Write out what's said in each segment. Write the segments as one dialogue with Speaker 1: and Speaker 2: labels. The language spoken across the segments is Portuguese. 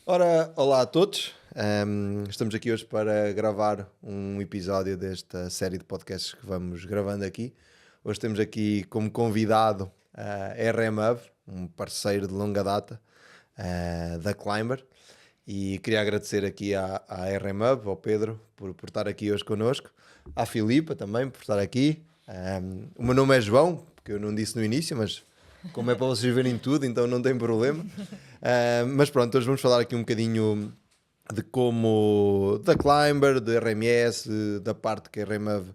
Speaker 1: Ora, olá a todos. Estamos aqui hoje para gravar um episódio desta série de podcasts que vamos gravando aqui. Hoje temos aqui como convidado a RM Hub, um parceiro de longa data da Climber. E queria agradecer aqui à RM Hub, ao Pedro, por estar aqui hoje connosco, à Filipa também por estar aqui. O meu nome é João, porque eu não disse no início, mas como é para vocês verem tudo, então não tem problema. Mas pronto, hoje vamos falar aqui um bocadinho de como da Climber, da RMS, da parte que a RMAV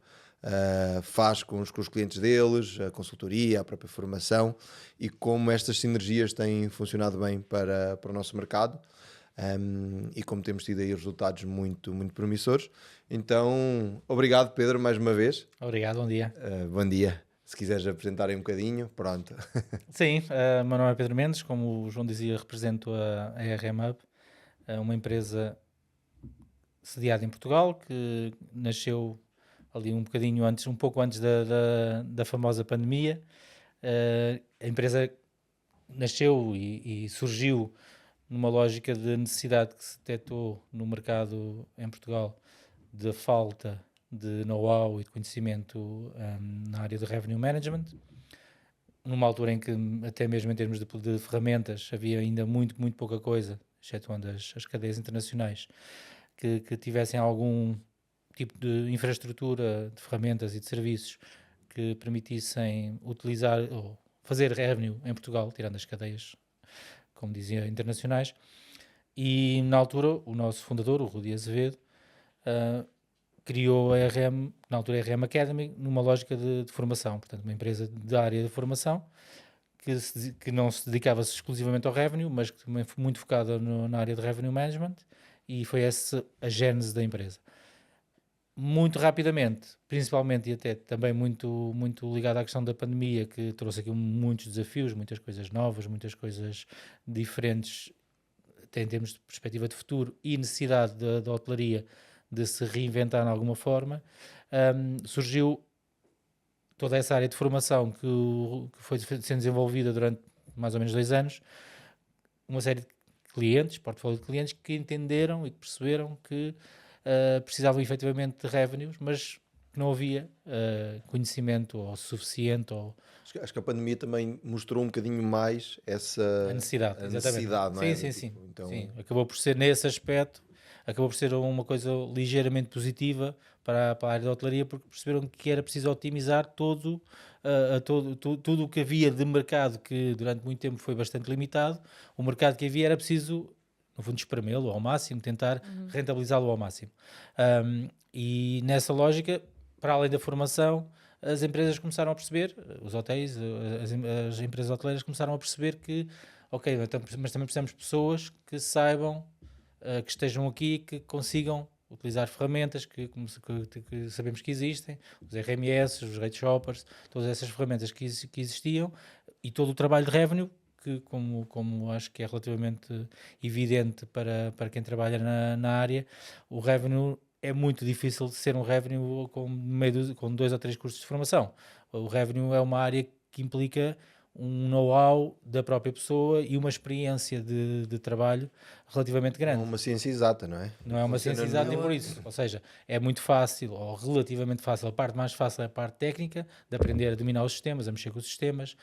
Speaker 1: faz com os clientes deles, a consultoria, a própria formação e como estas sinergias têm funcionado bem para o nosso mercado. E como temos tido aí resultados muito, muito promissores. Então, obrigado Pedro mais uma vez.
Speaker 2: Obrigado, bom dia.
Speaker 1: Bom dia. Se quiseres apresentar aí um bocadinho, pronto.
Speaker 2: Sim, meu nome é Pedro Mendes, como o João dizia, represento a RM Hub, uma empresa sediada em Portugal, que nasceu ali um bocadinho antes, um pouco antes da famosa pandemia. A empresa nasceu e surgiu numa lógica de necessidade que se detectou no mercado em Portugal de falta de know-how e de conhecimento na área de revenue management, numa altura em que até mesmo em termos de ferramentas havia ainda muito pouca coisa, excetuando as cadeias internacionais, que tivessem algum tipo de infraestrutura de ferramentas e de serviços que permitissem utilizar ou fazer revenue em Portugal, tirando as cadeias, como dizia, internacionais. E na altura o nosso fundador, o Rudi Azevedo, criou a RM, na altura a RM Academy, numa lógica de formação, portanto uma empresa da área de formação que não se dedicava exclusivamente ao revenue, mas que também foi muito focada na área de revenue management, e foi essa a gênese da empresa. Muito rapidamente, principalmente e até também muito ligado à questão da pandemia, que trouxe aqui muitos desafios, muitas coisas novas, muitas coisas diferentes, até em termos de perspectiva de futuro e necessidade da hotelaria de se reinventar de alguma forma, surgiu toda essa área de formação que foi sendo desenvolvida durante mais ou menos 2 anos, uma série de clientes, portfólio de clientes, que entenderam e que perceberam que precisavam efetivamente de revenues, mas que não havia conhecimento ou suficiente ou
Speaker 1: Acho que a pandemia também mostrou um bocadinho mais
Speaker 2: a necessidade,
Speaker 1: a
Speaker 2: exatamente.
Speaker 1: necessidade, não é?
Speaker 2: Sim.
Speaker 1: Então,
Speaker 2: Sim. Acabou por ser nesse aspecto, acabou por ser uma coisa ligeiramente positiva para a área da hotelaria, porque perceberam que era preciso otimizar tudo o que havia de mercado, que durante muito tempo foi bastante limitado. O mercado que havia era preciso, no fundo, espremê-lo ao máximo, tentar rentabilizá-lo ao máximo. E nessa lógica, para além da formação, as empresas começaram a perceber, os hotéis, as empresas hoteleiras começaram a perceber que, ok, então, mas também precisamos de pessoas que saibam, que estejam aqui, que consigam utilizar ferramentas que sabemos que existem, os RMS, os rate shoppers, todas essas ferramentas que existiam, e todo o trabalho de revenue, que como acho que é relativamente evidente para quem trabalha na área, o revenue é muito difícil de ser um revenue com 2 ou 3 cursos de formação. O revenue é uma área que implica um know-how da própria pessoa e uma experiência de trabalho relativamente
Speaker 1: não é
Speaker 2: grande.
Speaker 1: uma ciência exata, não é?
Speaker 2: Não é uma
Speaker 1: Funciona
Speaker 2: ciência exata nem
Speaker 1: numa.
Speaker 2: por isso. Ou seja, é muito fácil, ou relativamente fácil. A parte mais fácil é a parte técnica, de aprender a dominar os sistemas, a mexer com os sistemas,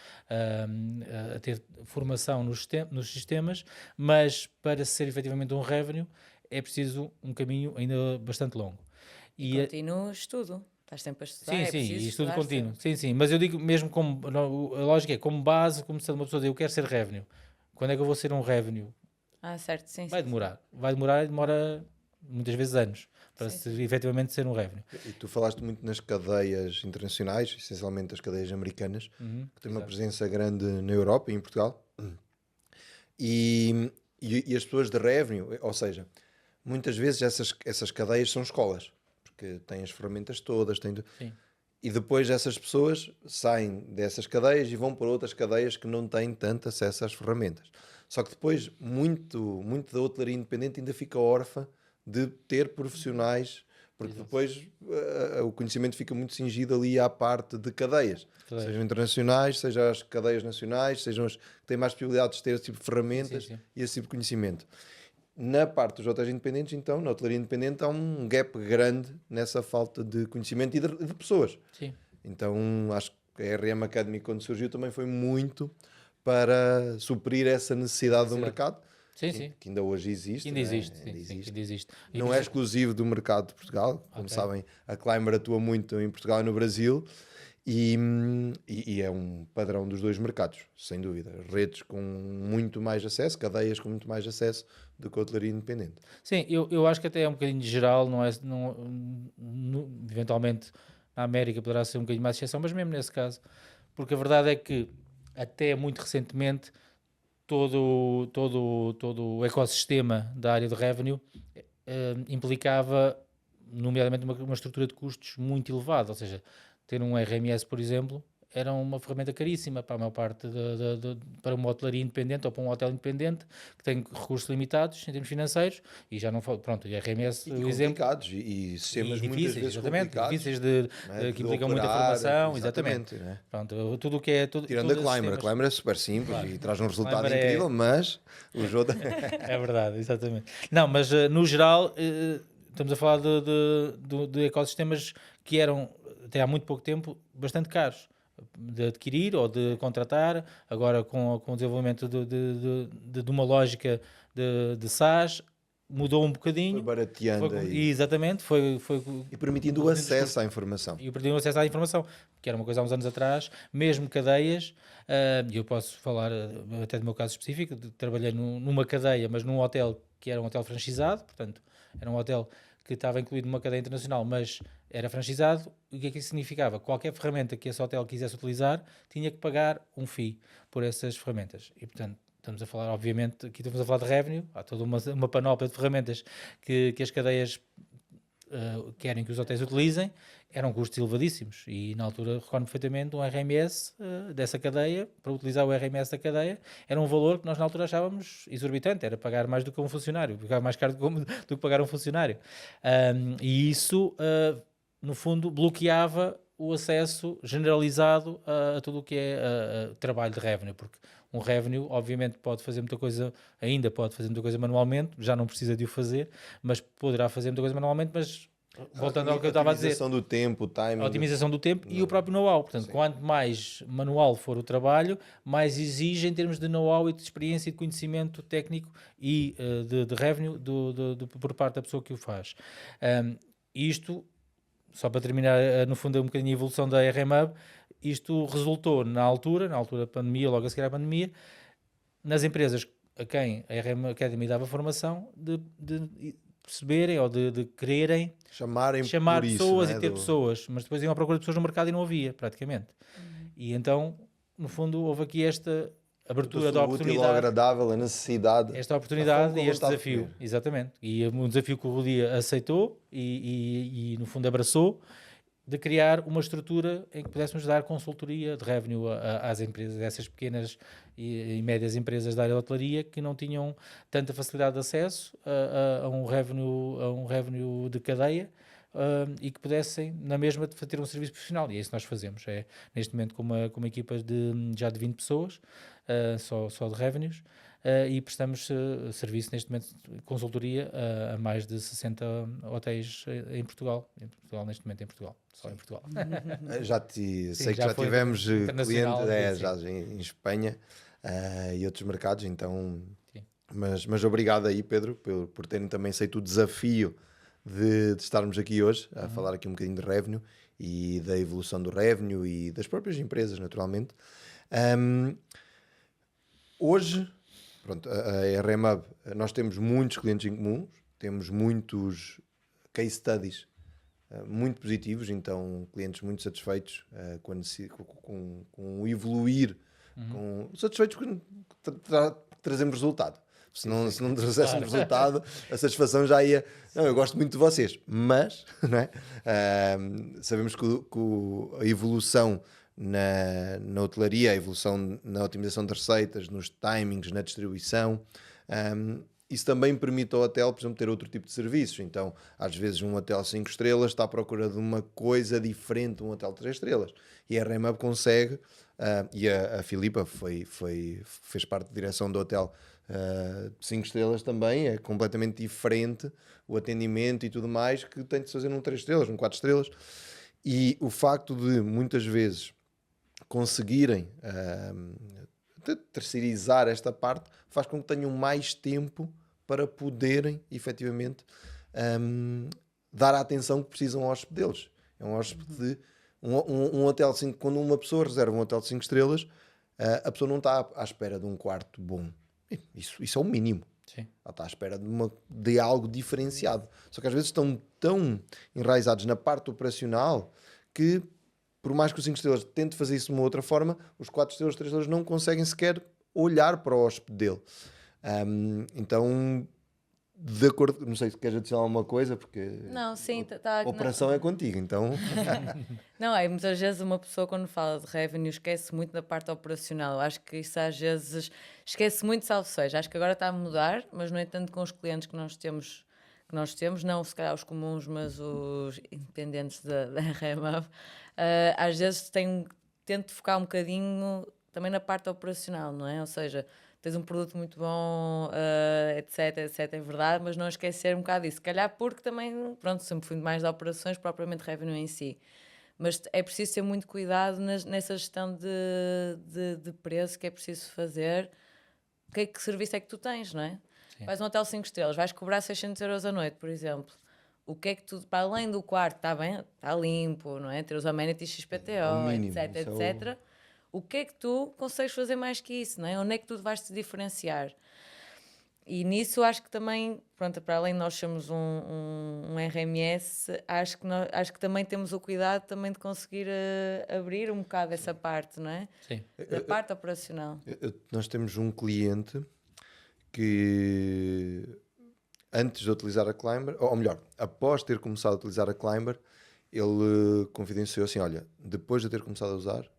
Speaker 2: a ter formação nos sistemas, mas para ser efetivamente um revenue é preciso um caminho ainda bastante longo.
Speaker 3: E contínuo estudo. Estás sempre a estudar,
Speaker 2: Sim,
Speaker 3: é
Speaker 2: sim,
Speaker 3: preciso
Speaker 2: e estudo
Speaker 3: estudar
Speaker 2: contínuo.
Speaker 3: sempre.
Speaker 2: Sim, mas eu digo mesmo como, a lógica é como base, como se uma pessoa diz, eu quero ser revenue. Quando é que eu vou ser um revenue?
Speaker 3: Certo, sim,
Speaker 2: Vai
Speaker 3: sim.
Speaker 2: demorar. Vai demorar e demora muitas vezes anos para
Speaker 3: Sim.
Speaker 2: efetivamente ser um revenue.
Speaker 1: E tu falaste muito nas cadeias internacionais, essencialmente as cadeias americanas, que têm uma
Speaker 2: Exato.
Speaker 1: presença grande na Europa e em Portugal. E as pessoas de revenue, ou seja, muitas vezes essas cadeias são escolas, porque têm as ferramentas todas,
Speaker 2: Sim.
Speaker 1: e depois essas pessoas saem dessas cadeias e vão para outras cadeias que não têm tanto acesso às ferramentas. Só que depois muito da hotelaria independente ainda fica órfã de ter profissionais, porque
Speaker 2: Exato.
Speaker 1: depois o conhecimento fica muito cingido ali à parte de cadeias, sejam internacionais, sejam as cadeias nacionais, sejam as que têm mais possibilidades de ter esse tipo de ferramentas
Speaker 2: Sim.
Speaker 1: e esse tipo de conhecimento. Na parte dos hotéis independentes, então, na hotelaria independente, há um gap grande nessa falta de conhecimento e de pessoas.
Speaker 2: Sim.
Speaker 1: Então, acho que a RM Academy, quando surgiu, também foi muito para suprir essa necessidade do mercado,
Speaker 2: Sim, sim.
Speaker 1: que ainda hoje existe.
Speaker 2: Ainda
Speaker 1: não é?
Speaker 2: existe, sim,
Speaker 1: Ainda
Speaker 2: sim,
Speaker 1: existe.
Speaker 2: ainda existe. E,
Speaker 1: Não
Speaker 2: por
Speaker 1: é
Speaker 2: exemplo,
Speaker 1: exclusivo do mercado de Portugal. Como
Speaker 2: Ok.
Speaker 1: sabem, a Climber atua muito em Portugal e no Brasil. E é um padrão dos dois mercados, sem dúvida. Redes com muito mais acesso, cadeias com muito mais acesso do que a hotelaria independente.
Speaker 2: Sim, eu acho que até é um bocadinho geral, não é, eventualmente na América poderá ser um bocadinho mais exceção, mas mesmo nesse caso, porque a verdade é que até muito recentemente todo o ecossistema da área de revenue implicava, nomeadamente, uma estrutura de custos muito elevada, ou seja, ter um RMS, por exemplo, era uma ferramenta caríssima para a maior parte para uma hotelaria independente ou para um hotel independente que tem recursos limitados em termos financeiros e já não falo, pronto, e RMS,
Speaker 1: E
Speaker 2: o exemplo,
Speaker 1: complicados, e sistemas
Speaker 2: e
Speaker 1: muitas
Speaker 2: difíceis,
Speaker 1: vezes
Speaker 2: exatamente,
Speaker 1: complicados.
Speaker 2: difíceis
Speaker 1: Não é?
Speaker 2: que
Speaker 1: De
Speaker 2: implicam muita
Speaker 1: operar,
Speaker 2: formação, exatamente.
Speaker 1: não é?
Speaker 2: Pronto, tudo o que é...
Speaker 1: Tirando a Climber. A Climber é super simples
Speaker 2: Claro.
Speaker 1: e traz um resultado
Speaker 2: Climber
Speaker 1: incrível, mas os outros...
Speaker 2: É verdade, exatamente. Não, mas no geral estamos a falar de ecossistemas que eram, até há muito pouco tempo, bastante caros de adquirir ou de contratar. Agora com o desenvolvimento de uma lógica de SaaS, mudou um
Speaker 1: Foi
Speaker 2: bocadinho.
Speaker 1: barateando aí.
Speaker 2: Exatamente, foi
Speaker 1: E permitindo o
Speaker 2: reduzindo os
Speaker 1: acesso à informação.
Speaker 2: e perdiam acesso à informação, que era uma coisa há uns anos atrás, mesmo cadeias, e eu posso falar até do meu caso específico, trabalhei numa cadeia, mas num hotel que era um hotel franchisado, portanto, era um hotel que estava incluído numa cadeia internacional, mas era franchisado. E o que é que isso significava? Qualquer ferramenta que esse hotel quisesse utilizar, tinha que pagar um fee por essas ferramentas. E, portanto, estamos a falar, obviamente, aqui estamos a falar de revenue, há toda uma panóplia de ferramentas que as cadeias querem que os hotéis utilizem, eram custos elevadíssimos e na altura recordo perfeitamente um RMS dessa cadeia, para utilizar o RMS da cadeia, era um valor que nós na altura achávamos exorbitante, era pagar mais do que um funcionário, pagar mais caro do que pagar um funcionário. E isso, no fundo, bloqueava o acesso generalizado a tudo o que é trabalho de revenue, porque um revenue, obviamente, pode fazer muita coisa, ainda pode fazer muita coisa manualmente, já não precisa de o fazer, mas poderá fazer muita coisa manualmente, mas voltando ao que eu estava a dizer,
Speaker 1: A otimização do tempo, o timing.
Speaker 2: a otimização do tempo e o próprio know-how. Portanto,
Speaker 1: Sim.
Speaker 2: quanto mais manual for o trabalho, mais exige em termos de know-how e de experiência e de conhecimento técnico e de revenue por parte da pessoa que o faz. Isto, só para terminar, no fundo, é um bocadinho a evolução da RMhub. Isto resultou na altura da pandemia, logo a seguir à pandemia, nas empresas a quem a RM Academy dava formação, de perceberem ou de quererem chamar
Speaker 1: por isso,
Speaker 2: pessoas
Speaker 1: não é?
Speaker 2: e ter pessoas, mas depois iam à procura de pessoas no mercado e não havia, praticamente. E então, no fundo, houve aqui esta abertura da
Speaker 1: O útil ao
Speaker 2: oportunidade,
Speaker 1: agradável, a necessidade.
Speaker 2: esta
Speaker 1: A
Speaker 2: oportunidade
Speaker 1: fome
Speaker 2: e
Speaker 1: com a
Speaker 2: este
Speaker 1: vontade de
Speaker 2: desafio,
Speaker 1: comer.
Speaker 2: exatamente. E um desafio que o Rodia aceitou e no fundo abraçou, de criar uma estrutura em que pudéssemos dar consultoria de revenue às empresas, essas pequenas e médias empresas da área de hotelaria que não tinham tanta facilidade de acesso a um revenue de cadeia e que pudessem, na mesma, ter um serviço profissional. E é isso que nós fazemos. É, neste momento, com uma equipa já de 20 pessoas, só de revenues, e prestamos serviço neste momento de consultoria a mais de 60 hotéis em Portugal. Neste momento em Portugal. Só em Portugal.
Speaker 1: Sei que
Speaker 2: já
Speaker 1: já
Speaker 2: foi
Speaker 1: tivemos
Speaker 2: internacional,
Speaker 1: clientes
Speaker 2: sim.
Speaker 1: já em Espanha e outros mercados, então.
Speaker 2: Sim.
Speaker 1: Mas obrigado aí, Pedro, por terem também aceito o desafio de estarmos aqui hoje a falar aqui um bocadinho de revenue e da evolução do revenue e das próprias empresas, naturalmente. Hoje, pronto, a RMhub, nós temos muitos clientes em comum, temos muitos case studies muito positivos, então clientes muito satisfeitos com o evoluir, satisfeitos porque trazemos resultado. Se não trouxéssemos resultado, a satisfação já ia. Não, eu gosto muito de vocês, mas não é? Sabemos que a evolução na hotelaria, a evolução na otimização de receitas, nos timings, na distribuição, isso também permite ao hotel, por exemplo, ter outro tipo de serviços. Então, às vezes, um hotel 5 estrelas está à procura de uma coisa diferente de um hotel 3 estrelas. E a RMhub consegue, e a Filipa fez parte da direção do hotel 5 estrelas também é completamente diferente o atendimento e tudo mais que tem de se fazer num 3 estrelas, num 4 estrelas. E o facto de muitas vezes conseguirem terceirizar esta parte faz com que tenham mais tempo para poderem efetivamente dar a atenção que precisam ao hóspede deles. É um hóspede de um hotel 5, quando uma pessoa reserva um hotel de 5 estrelas, a pessoa não está à espera de um quarto bom. Isso é o mínimo.
Speaker 2: Sim.
Speaker 1: Ela está à espera de algo diferenciado. Só que às vezes estão tão enraizados na parte operacional que, por mais que os 5 estrelas tente fazer isso de uma outra forma, os 4 estrelas, 3 estrelas não conseguem sequer olhar para o hóspede dele. Então, de acordo, não sei se queres adicionar alguma coisa, porque
Speaker 3: Não, sim,
Speaker 1: a operação é contigo, então...
Speaker 3: Não, é muitas vezes uma pessoa quando fala de revenue esquece muito da parte operacional. Eu acho que isso às vezes esquece muito, salvo seja. Acho que agora está a mudar, mas no entanto com os clientes que nós temos, não se calhar os comuns, mas os independentes da RMAV, às vezes tento focar um bocadinho também na parte operacional, não é? Ou seja, tens um produto muito bom, etc, é verdade, mas não esquecer um bocado disso. Se calhar porque também, pronto, sempre fui mais de operações, propriamente revenue em si. Mas é preciso ter muito cuidado nessa gestão de preço que é preciso fazer. Que serviço é que tu tens, não é?
Speaker 2: Sim.
Speaker 3: Vais a um hotel 5 estrelas, vais cobrar 600 euros a noite, por exemplo. O que é que tu, para além do quarto, está bem, está limpo, não é? Ter os amenities XPTO,
Speaker 1: mínimo,
Speaker 3: etc. O que é que tu consegues fazer mais que isso, não é? Onde é que tu vais te diferenciar? E nisso acho que também, pronto, para além de nós sermos um RMS, acho que também temos o cuidado também de conseguir abrir um bocado essa parte, não é?
Speaker 2: Sim.
Speaker 3: Da parte operacional.
Speaker 1: Nós temos um cliente que antes de utilizar a Climber, ou melhor, após ter começado a utilizar a Climber, ele confidenciou assim, olha, depois de ter começado a usar,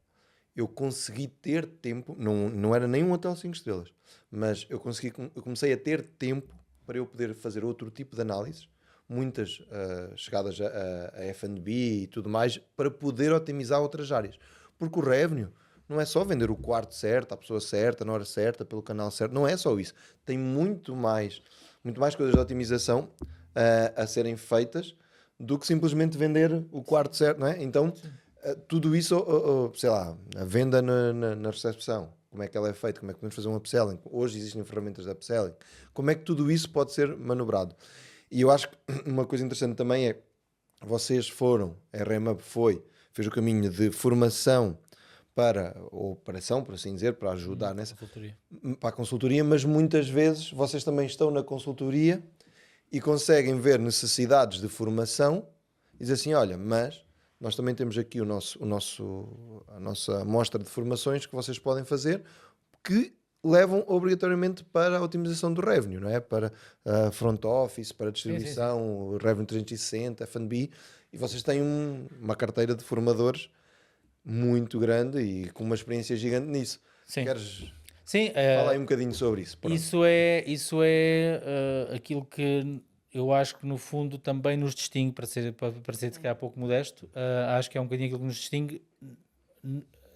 Speaker 1: eu consegui ter tempo, não era nem um hotel 5 estrelas, mas eu comecei a ter tempo para eu poder fazer outro tipo de análises, muitas chegadas a F&B e tudo mais, para poder otimizar outras áreas. Porque o revenue não é só vender o quarto certo, à pessoa certa, na hora certa, pelo canal certo, não é só isso. Tem muito mais coisas de otimização a serem feitas do que simplesmente vender o quarto certo, não é? Então, tudo isso, sei lá, a venda na recepção, como é que ela é feita, como é que podemos fazer um upselling, hoje existem ferramentas de upselling, como é que tudo isso pode ser manobrado. E eu acho que uma coisa interessante também é, vocês foram, a RMUP fez o caminho de formação para a operação, por assim dizer, para ajudar nessa
Speaker 2: Consultoria.
Speaker 1: para a consultoria, mas muitas vezes vocês também estão na consultoria e conseguem ver necessidades de formação e dizer assim, olha, mas nós também temos aqui a nossa amostra de formações que vocês podem fazer que levam obrigatoriamente para a otimização do revenue, não é? Para front office, para distribuição, revenue 360, F&B, e vocês têm uma carteira de formadores muito grande e com uma experiência gigante nisso.
Speaker 2: Sim.
Speaker 1: Queres...
Speaker 2: Sim,
Speaker 1: Fala aí um bocadinho sobre isso. Pronto.
Speaker 2: isso é aquilo que eu acho que no fundo também nos distingue, para ser se calhar pouco modesto, acho que é um bocadinho aquilo que nos distingue,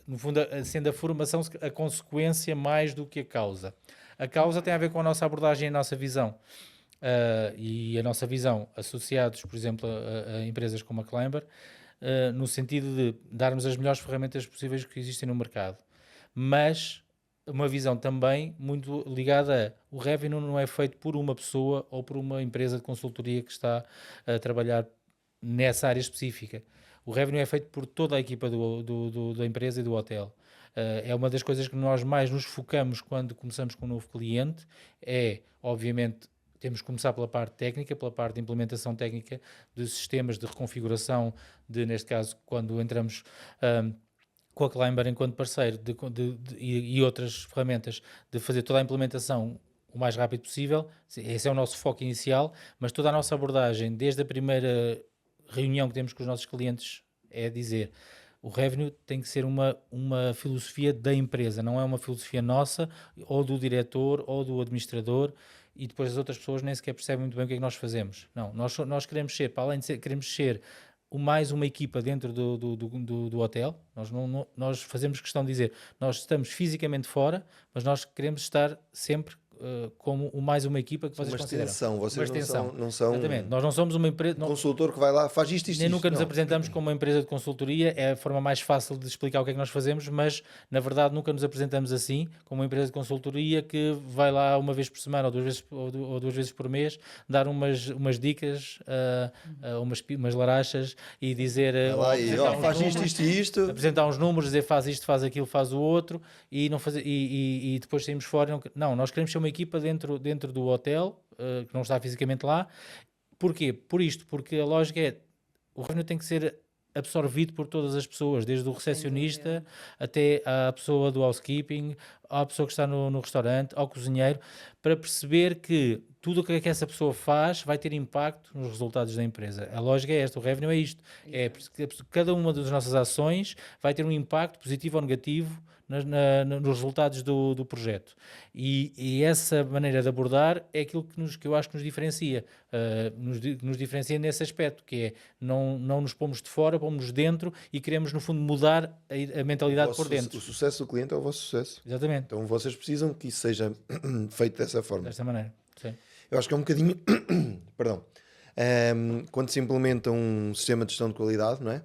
Speaker 2: no fundo, sendo a formação a consequência mais do que a causa. A causa tem a ver com a nossa abordagem e a nossa visão. E a nossa visão, associados, por exemplo, a empresas como a Climber, no sentido de darmos as melhores ferramentas possíveis que existem no mercado. Mas uma visão também muito ligada a o revenue não é feito por uma pessoa ou por uma empresa de consultoria que está a trabalhar nessa área específica. O revenue é feito por toda a equipa da empresa e do hotel. É uma das coisas que nós mais nos focamos quando começamos com um novo cliente, obviamente, temos que começar pela parte técnica, pela parte de implementação técnica de sistemas de reconfiguração, neste caso, quando entramos com a Climber enquanto parceiro e outras ferramentas, de fazer toda a implementação o mais rápido possível. Esse é o nosso foco inicial, mas toda a nossa abordagem, desde a primeira reunião que temos com os nossos clientes, é dizer... O revenue tem que ser uma filosofia da empresa, não é uma filosofia nossa, ou do diretor, ou do administrador, e depois as outras pessoas nem sequer percebem muito bem o que é que nós fazemos. Não, nós queremos ser, para além de ser, queremos ser mais uma equipa dentro do hotel. Nós fazemos questão de dizer, nós estamos fisicamente fora, mas nós queremos estar sempre como mais uma equipa que vocês
Speaker 1: Uma
Speaker 2: consideram.
Speaker 1: extensão, vocês
Speaker 2: Uma extensão.
Speaker 1: não são
Speaker 2: Exatamente. Nós não somos uma empresa...
Speaker 1: um consultor que vai lá, faz isto,
Speaker 2: Nem nunca nos
Speaker 1: não.
Speaker 2: apresentamos como uma empresa de consultoria, é a forma mais fácil de explicar o que é que nós fazemos, mas na verdade nunca nos apresentamos assim, como uma empresa de consultoria que vai lá uma vez por semana ou duas vezes por mês dar umas dicas, umas larachas e dizer
Speaker 1: Vai lá e faz isto e isto.
Speaker 2: apresentar uns números, dizer faz isto, faz aquilo, faz o outro e, não fazer, e depois saímos fora. Não, nós queremos ser uma equipa dentro do hotel, que não está fisicamente lá. Porquê? Por isto, porque a lógica é o revenue tem que ser absorvido por todas as pessoas, desde o recepcionista até à pessoa do housekeeping, à pessoa que está no restaurante, ao cozinheiro, para perceber que tudo o que essa pessoa faz vai ter impacto nos resultados da empresa. A lógica é esta, o revenue é isto. É porque cada uma das nossas ações vai ter um impacto positivo ou negativo nos resultados do projeto. E essa maneira de abordar é aquilo que eu acho que nos diferencia. Nos diferencia nesse aspecto, que é não nos pomos de fora, pomos dentro e queremos, no fundo, mudar a mentalidade por dentro.
Speaker 1: O sucesso do cliente é o vosso sucesso.
Speaker 2: Exatamente.
Speaker 1: Então vocês precisam que isso seja feito dessa forma.
Speaker 2: Desta maneira, sim.
Speaker 1: Eu acho que é um bocadinho... Perdão. Quando se implementa um sistema de gestão de qualidade, não é?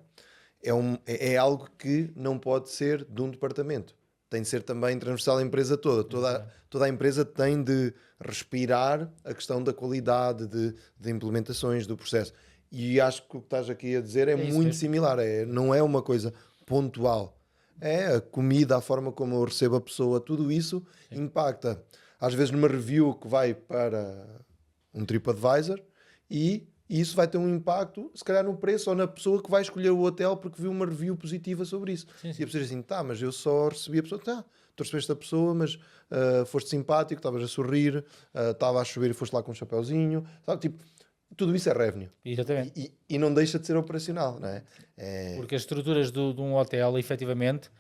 Speaker 1: É algo que não pode ser de um departamento. Tem de ser também transversal à empresa toda. Toda a empresa tem de respirar a questão da qualidade, de implementações, do processo. E acho que o que estás aqui a dizer é muito similar. Não é uma coisa pontual. É a comida, a forma como eu recebo a pessoa, tudo isso impacta. Às vezes numa review que vai para um TripAdvisor e isso vai ter um impacto, se calhar no preço ou na pessoa que vai escolher o hotel porque viu uma review positiva sobre isso.
Speaker 2: Sim.
Speaker 1: E a pessoa diz assim, mas eu só recebi a pessoa, tu recebeste a pessoa, mas foste simpático, estavas a sorrir, estava a chover e foste lá com um chapéuzinho, sabe? Tipo, tudo isso é revenue.
Speaker 2: Exatamente.
Speaker 1: E não deixa de ser operacional, não é?
Speaker 2: Porque as estruturas de um hotel, efetivamente,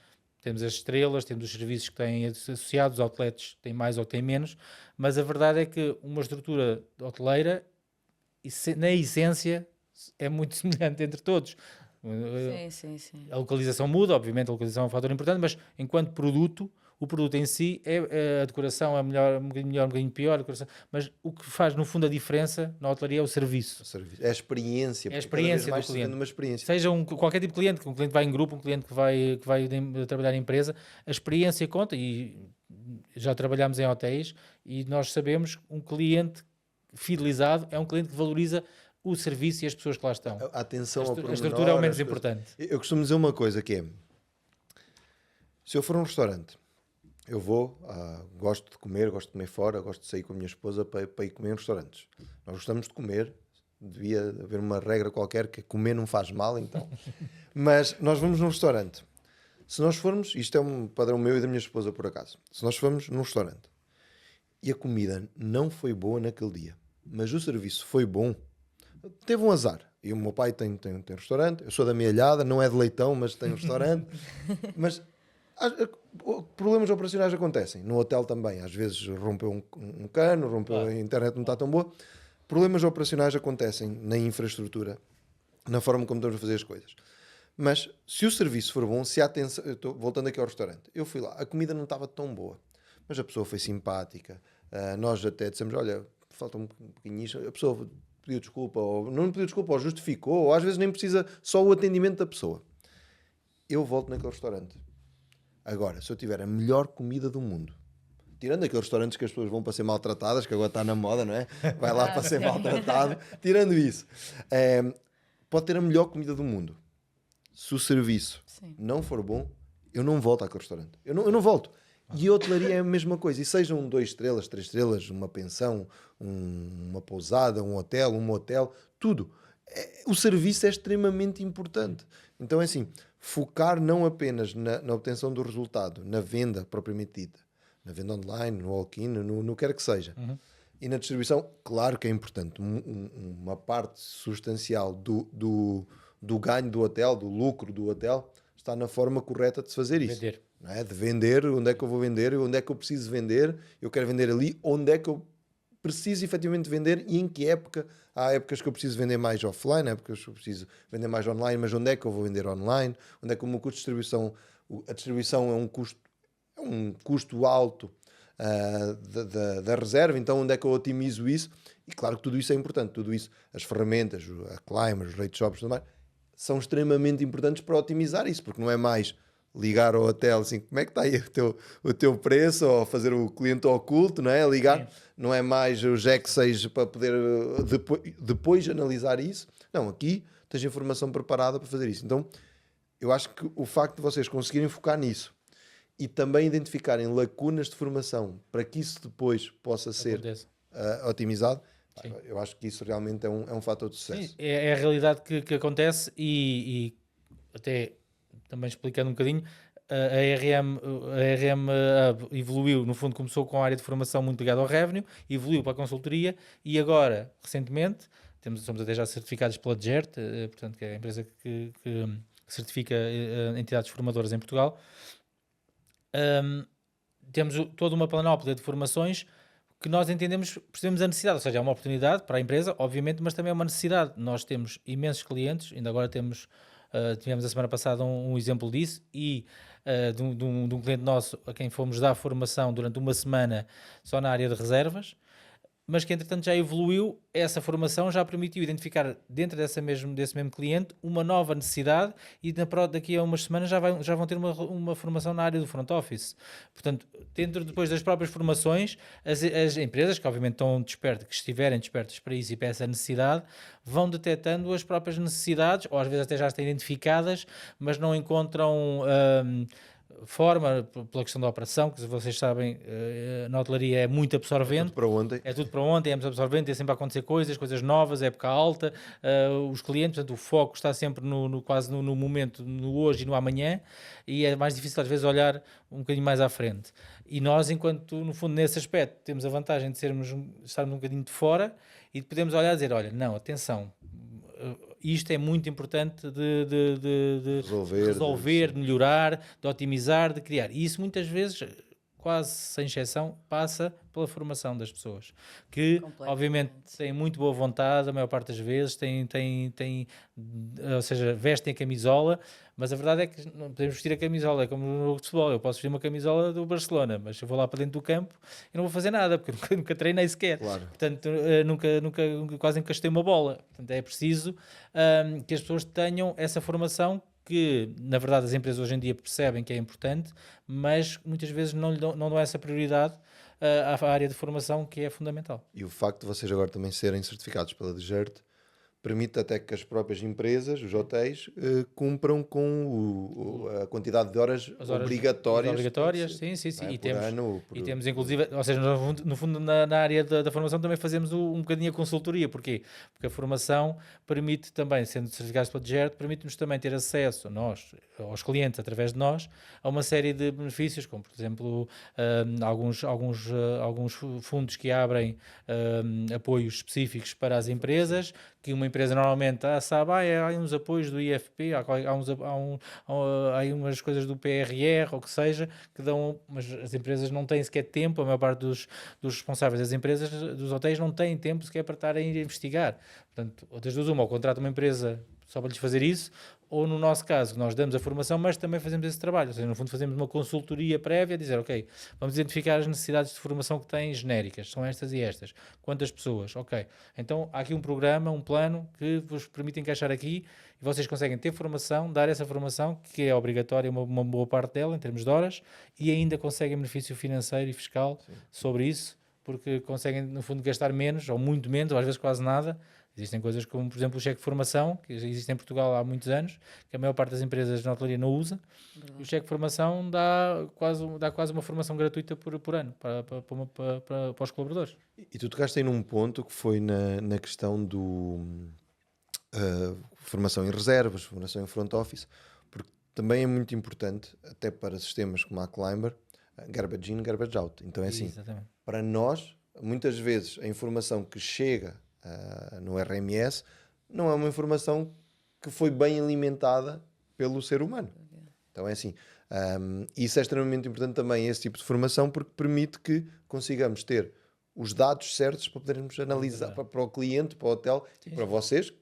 Speaker 2: temos as estrelas, temos os serviços que têm associados, os outlets têm mais ou têm menos, mas a verdade é que uma estrutura hoteleira, na essência, é muito semelhante entre todos.
Speaker 3: Sim.
Speaker 2: A localização muda, obviamente a localização é um fator importante, mas enquanto produto, o produto em si, a decoração é melhor, um bocadinho pior, mas o que faz no fundo a diferença na hotelaria é o serviço.
Speaker 1: É a experiência.
Speaker 2: É a experiência do cliente.
Speaker 1: Uma experiência.
Speaker 2: Seja qualquer tipo de cliente, que um cliente vai em grupo, um cliente que vai trabalhar em empresa, a experiência conta, e já trabalhamos em hotéis e nós sabemos que um cliente fidelizado é um cliente que valoriza o serviço e as pessoas que lá estão.
Speaker 1: A atenção ao pormenor,
Speaker 2: a estrutura é o menos importante.
Speaker 1: Eu costumo dizer uma coisa que é, se eu for a um restaurante, eu gosto de comer fora, gosto de sair com a minha esposa para ir comer em restaurantes. Nós gostamos de comer, devia haver uma regra qualquer que comer não faz mal, então. Mas nós vamos num restaurante. Se nós formos, isto é um padrão meu e da minha esposa por acaso, se nós formos num restaurante e a comida não foi boa naquele dia, mas o serviço foi bom, teve um azar. E o meu pai tem restaurante, eu sou da Mealhada, não é de Leitão, mas tem um restaurante. Mas problemas operacionais acontecem. No hotel também, às vezes rompeu um cano, a internet não está tão boa. Problemas operacionais acontecem na infraestrutura, na forma como estamos a fazer as coisas. Mas se o serviço for bom, se a atenção... Voltando aqui ao restaurante, eu fui lá, a comida não estava tão boa, mas a pessoa foi simpática, nós até dissemos, olha, falta um bocadinho isto, a pessoa pediu desculpa, ou não pediu desculpa, ou justificou, ou às vezes nem precisa só o atendimento da pessoa. Eu volto naquele restaurante. Agora, se eu tiver a melhor comida do mundo, tirando aqueles restaurantes que as pessoas vão para ser maltratadas, que agora está na moda, não é? Vai lá para ser maltratado. Tirando isso, pode ter a melhor comida do mundo. Se o serviço não for bom, eu não volto àquele restaurante. Eu não volto. E a hotelaria é a mesma coisa. E sejam 2 estrelas, 3 estrelas, uma pensão, uma pousada, um hotel, um motel, tudo. O serviço é extremamente importante. Então é assim, focar não apenas na obtenção do resultado, na venda propriamente dita, na venda online, no walk-in, no quer que seja. E na distribuição, claro que é importante. Uma parte substancial do ganho do hotel, do lucro do hotel, está na forma correta de se fazer isso.
Speaker 2: Vender.
Speaker 1: Não é? De vender, onde é que eu vou vender, onde é que eu preciso vender, eu quero vender ali, onde é que eu preciso efetivamente vender e em que época. Há épocas que eu preciso vender mais offline, há épocas que eu preciso vender mais online, mas onde é que eu vou vender online? Onde é que o meu custo de distribuição, a distribuição é um custo alto, da reserva, então onde é que eu otimizo isso? E claro que tudo isso é importante, tudo isso, as ferramentas, a Climber, os rate shops, tudo mais, são extremamente importantes para otimizar isso, porque não é mais ligar ao hotel assim, como é que está aí o teu preço, ou fazer o cliente oculto, não é? Ligar, não é mais o Jack 6 para poder depois analisar isso. Não, aqui tens informação preparada para fazer isso. Então, eu acho que o facto de vocês conseguirem focar nisso e também identificarem lacunas de formação para que isso depois possa ser otimizado, sim, eu acho que isso realmente é um fator de sucesso.
Speaker 2: Sim, é a realidade que acontece e até também explicando um bocadinho, a RM evoluiu, no fundo começou com a área de formação muito ligada ao revenue, evoluiu para a consultoria e agora, recentemente, somos até já certificados pela DGERT, portanto, que é a empresa que certifica entidades formadoras em Portugal. Temos toda uma panóplia de formações que nós percebemos a necessidade, ou seja, é uma oportunidade para a empresa, obviamente, mas também é uma necessidade. Nós temos imensos clientes, ainda agora tivemos a semana passada um exemplo disso, e de um cliente nosso a quem fomos dar formação durante uma semana só na área de reservas, mas que entretanto já evoluiu, essa formação já permitiu identificar dentro desse mesmo cliente uma nova necessidade e daqui a umas semanas já vão ter uma formação na área do front office. Portanto, dentro depois das próprias formações, as empresas que obviamente estão despertas, que estiverem despertas para isso e para essa necessidade, vão detectando as próprias necessidades, ou às vezes até já estão identificadas, mas não encontram forma, pela questão da operação, que vocês sabem, na hotelaria é muito absorvente.
Speaker 1: É tudo para ontem.
Speaker 2: É tudo para ontem, é muito absorvente, tem sempre a acontecer coisas novas, época alta, os clientes, portanto o foco está sempre quase no momento, no hoje e no amanhã, e é mais difícil às vezes olhar um bocadinho mais à frente. E nós, enquanto, no fundo, nesse aspecto, temos a vantagem de estarmos um bocadinho de fora e podemos olhar e dizer, olha, não, atenção, isto é muito importante de resolver, de melhorar, de otimizar, de criar. E isso muitas vezes, quase sem exceção, passa pela formação das pessoas, que obviamente têm muito boa vontade, a maior parte das vezes, ou seja, vestem a camisola, mas a verdade é que não podemos vestir a camisola, é como no jogo de futebol, eu posso vestir uma camisola do Barcelona, mas eu vou lá para dentro do campo e não vou fazer nada, porque nunca treinei sequer.
Speaker 1: Claro.
Speaker 2: Portanto, quase encastei uma bola. Portanto, é preciso que as pessoas tenham essa formação que, na verdade, as empresas hoje em dia percebem que é importante, mas muitas vezes não dão essa prioridade à área de formação, que é fundamental.
Speaker 1: E o facto de vocês agora também serem certificados pela DGERT permite até que as próprias empresas, os hotéis, cumpram com a quantidade de horas
Speaker 2: obrigatórias. Sim. E temos inclusive, ou seja, no fundo na área da formação também fazemos um bocadinho a consultoria. Porquê? Porque a formação permite também, sendo certificados pela DGERT, permite-nos também ter acesso, aos clientes, através de nós, a uma série de benefícios, como por exemplo alguns fundos que abrem apoios específicos para as empresas, que uma empresa normalmente sabe, há uns apoios do IFP, há umas coisas do PRR, ou que seja, que dão, mas as empresas não têm sequer tempo, a maior parte dos responsáveis das empresas, dos hotéis, não têm tempo sequer para estarem a investigar. Portanto, outras duas, ou contratam uma empresa só para lhes fazer isso, ou no nosso caso, nós damos a formação, mas também fazemos esse trabalho, ou seja, no fundo fazemos uma consultoria prévia, dizer, ok, vamos identificar as necessidades de formação que têm genéricas, são estas e estas, quantas pessoas, ok, então há aqui um programa, um plano que vos permite encaixar aqui e vocês conseguem ter formação, dar essa formação, que é obrigatória, uma boa parte dela, em termos de horas, e ainda conseguem benefício financeiro e fiscal sobre isso, porque conseguem, no fundo, gastar menos, ou muito menos, ou às vezes quase nada. Existem coisas como, por exemplo, o cheque de formação, que existe em Portugal há muitos anos, que a maior parte das empresas na hotelaria não usa. E o cheque de formação dá quase uma formação gratuita por ano para os colaboradores.
Speaker 1: E tu tocaste aí num ponto que foi na questão do formação em reservas, formação em front office, porque também é muito importante, até para sistemas como a Climber, garbage in, garbage out. Então é assim, exatamente. Para nós, muitas vezes a informação que chega no RMS não é uma informação que foi bem alimentada pelo ser humano. Então é assim, isso é extremamente importante também, esse tipo de formação, porque permite que consigamos ter os dados certos para podermos analisar para o cliente, para o hotel e para vocês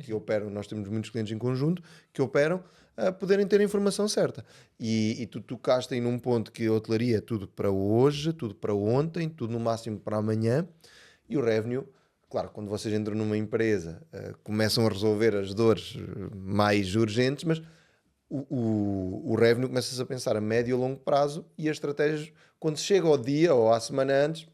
Speaker 1: que operam. Nós temos muitos clientes em conjunto que operam poderem ter a informação certa. E tu tocaste aí num ponto que a hotelaria é tudo para hoje, tudo para ontem, tudo no máximo para amanhã, e o revenue, claro, quando vocês entram numa empresa, começam a resolver as dores mais urgentes, mas o revenue começa-se a pensar a médio e longo prazo, e as estratégias, quando chega ao dia ou à semana antes,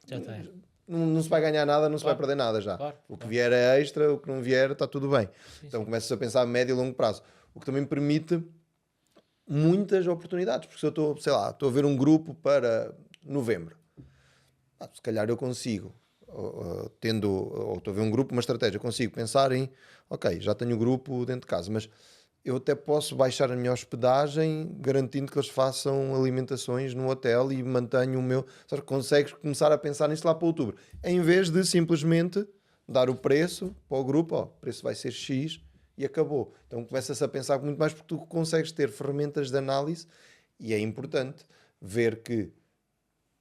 Speaker 2: Já tem.
Speaker 1: não se vai ganhar nada, não se vai perder nada já.
Speaker 2: Claro,
Speaker 1: O que vier é extra, o que não vier está tudo bem.
Speaker 2: Sim,
Speaker 1: Então começa-se a pensar a médio e longo prazo. O que também permite muitas oportunidades, porque se eu estou, sei lá, estou a ver um grupo para novembro, se calhar eu consigo, ou estou a ver um grupo, uma estratégia, consigo pensar em, ok, já tenho o grupo dentro de casa, mas eu até posso baixar a minha hospedagem garantindo que eles façam alimentações no hotel e mantenho o meu... Seja, consegues começar a pensar nisso lá para outubro, em vez de simplesmente dar o preço para o grupo, ó, o preço vai ser X e acabou. Então começa-se a pensar muito mais, porque tu consegues ter ferramentas de análise, e é importante ver que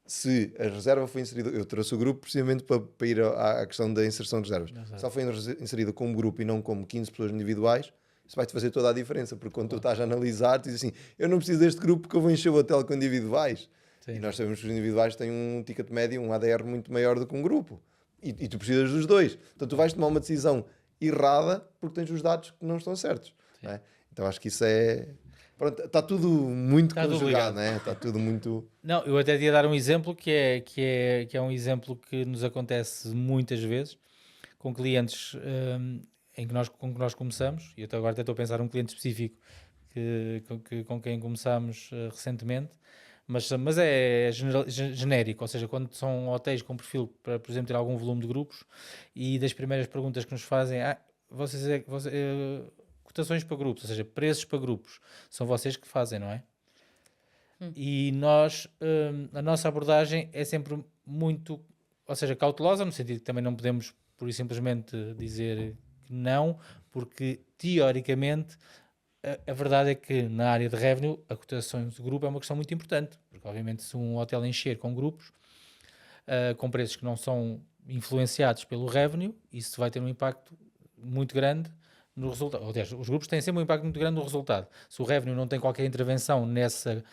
Speaker 1: se a reserva foi inserida, eu trouxe o grupo precisamente para ir à questão da inserção de reservas. Se ela foi inserida como grupo e não como 15 pessoas individuais, isso vai-te fazer toda a diferença, porque quando tu estás a analisar, tu dizes assim, eu não preciso deste grupo porque eu vou encher o hotel com individuais.
Speaker 2: Sim.
Speaker 1: E nós sabemos que os individuais têm um ticket médio, um ADR muito maior do que um grupo. E tu precisas dos dois. Então tu vais tomar uma decisão errada porque tens os dados que não estão certos. Não é? Então acho que isso é... Pronto, está tudo muito conjugado, não é? Está tudo muito...
Speaker 2: Não, eu até ia dar um exemplo que é um exemplo que nos acontece muitas vezes com clientes com que nós começamos, e eu agora até estou a pensar num cliente específico com quem começámos recentemente, mas é genérico, ou seja, quando são hotéis com perfil para, por exemplo, ter algum volume de grupos, e das primeiras perguntas que nos fazem, cotações para grupos, ou seja, preços para grupos, são vocês que fazem, não é? E nós, a nossa abordagem é sempre muito, ou seja, cautelosa, no sentido que também não podemos pura e simplesmente dizer que não, porque teoricamente a verdade é que na área de revenue a cotação de grupo é uma questão muito importante, porque obviamente se um hotel encher com grupos, com preços que não são influenciados pelo revenue, isso vai ter um impacto muito grande no resultado. Aliás, os grupos têm sempre um impacto muito grande no resultado. Se o revenue não tem qualquer intervenção nessa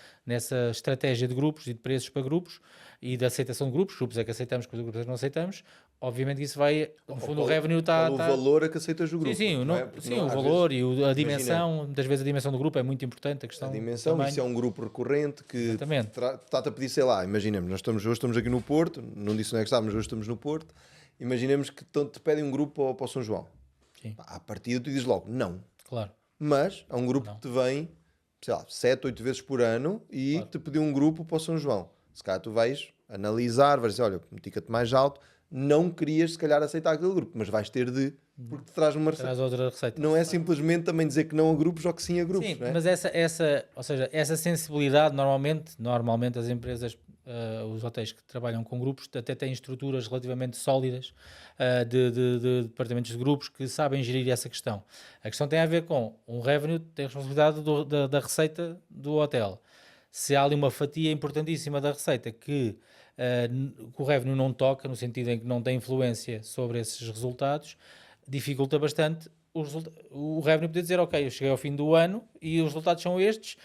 Speaker 2: estratégia de grupos e de preços para grupos e de aceitação de grupos é que aceitamos, grupos é que não aceitamos, obviamente que isso vai, no fundo, o revenue está...
Speaker 1: O valor a que aceitas o grupo.
Speaker 2: Sim, o valor e a dimensão, muitas vezes a dimensão do grupo é muito importante, a questão...
Speaker 1: A dimensão, isso é um grupo recorrente que está-te a pedir, sei lá, imaginemos, hoje estamos aqui no Porto, não disse onde é que estamos, hoje estamos no Porto, imaginemos que te pedem um grupo para o São João.
Speaker 2: Sim.
Speaker 1: À partida tu dizes logo, não.
Speaker 2: Claro.
Speaker 1: Mas há um grupo que te vem, sei lá, 7, 8 vezes por ano e te pediu um grupo para o São João. Se calhar tu vais analisar, vais dizer, olha, um ticket mais alto, não querias se calhar aceitar aquele grupo, mas vais ter de, porque te traz uma receita.
Speaker 2: Traz outra receita.
Speaker 1: Não é simplesmente também dizer que não a grupos ou que sim a grupos.
Speaker 2: Sim,
Speaker 1: não é?
Speaker 2: mas essa sensibilidade, normalmente as empresas, os hotéis que trabalham com grupos, até têm estruturas relativamente sólidas de departamentos de grupos que sabem gerir essa questão. A questão tem a ver com um revenue, tem a responsabilidade da receita do hotel. Se há ali uma fatia importantíssima da receita que o revenue não toca, no sentido em que não tem influência sobre esses resultados, dificulta bastante o revenue poder dizer, ok, eu cheguei ao fim do ano e os resultados são estes,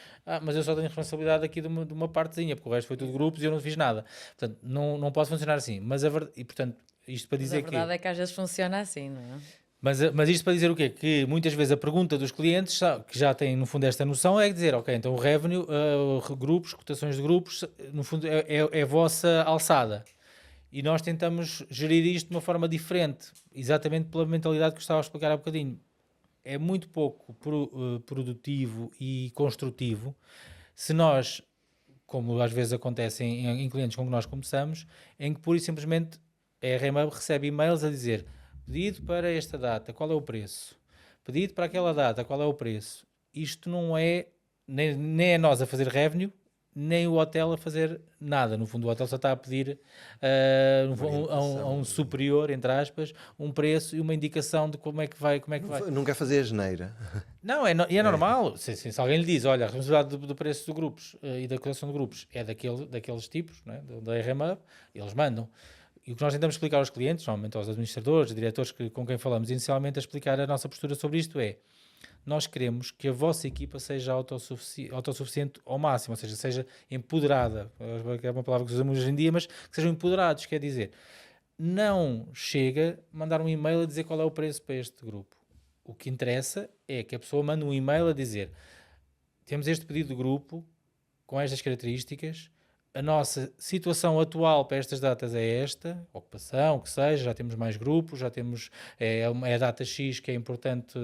Speaker 2: mas eu só tenho responsabilidade aqui de uma partezinha, porque o resto foi tudo grupos e eu não fiz nada. Portanto, não pode funcionar assim. Mas a verdade, e portanto, isto para dizer que...
Speaker 3: a verdade é que às vezes funciona assim, não é?
Speaker 2: Mas isto para dizer o quê? Que muitas vezes a pergunta dos clientes, que já têm no fundo esta noção, é dizer, ok, então o revenue, grupos, cotações de grupos, no fundo é a vossa alçada. E nós tentamos gerir isto de uma forma diferente, exatamente pela mentalidade que eu estava a explicar há bocadinho. É muito pouco produtivo e construtivo se nós, como às vezes acontece em clientes com que nós começamos, em que pura e simplesmente a RMhub recebe e-mails a dizer pedido para esta data, qual é o preço? Pedido para aquela data, qual é o preço? Isto não é, nem é nós a fazer revenue, nem o hotel a fazer nada. No fundo, o hotel só está a pedir a um superior, entre aspas, um preço e uma indicação de como é que vai.
Speaker 1: Não quer fazer a geneira.
Speaker 2: Não, é normal. Se alguém lhe diz, olha, a responsabilidade do preço de grupos e da cotação de grupos é daqueles tipos, não é? Da RMhub, eles mandam. E o que nós tentamos explicar aos clientes, normalmente aos administradores, diretores com quem falamos inicialmente, a explicar a nossa postura sobre isto é, nós queremos que a vossa equipa seja autossuficiente ao máximo, ou seja empoderada, é uma palavra que usamos hoje em dia, mas que sejam empoderados, quer dizer, não chega mandar um e-mail a dizer qual é o preço para este grupo. O que interessa é que a pessoa mande um e-mail a dizer: temos este pedido de grupo com estas características, a nossa situação atual para estas datas é esta, ocupação, o que seja, já temos mais grupos, já temos, é a data X que é importante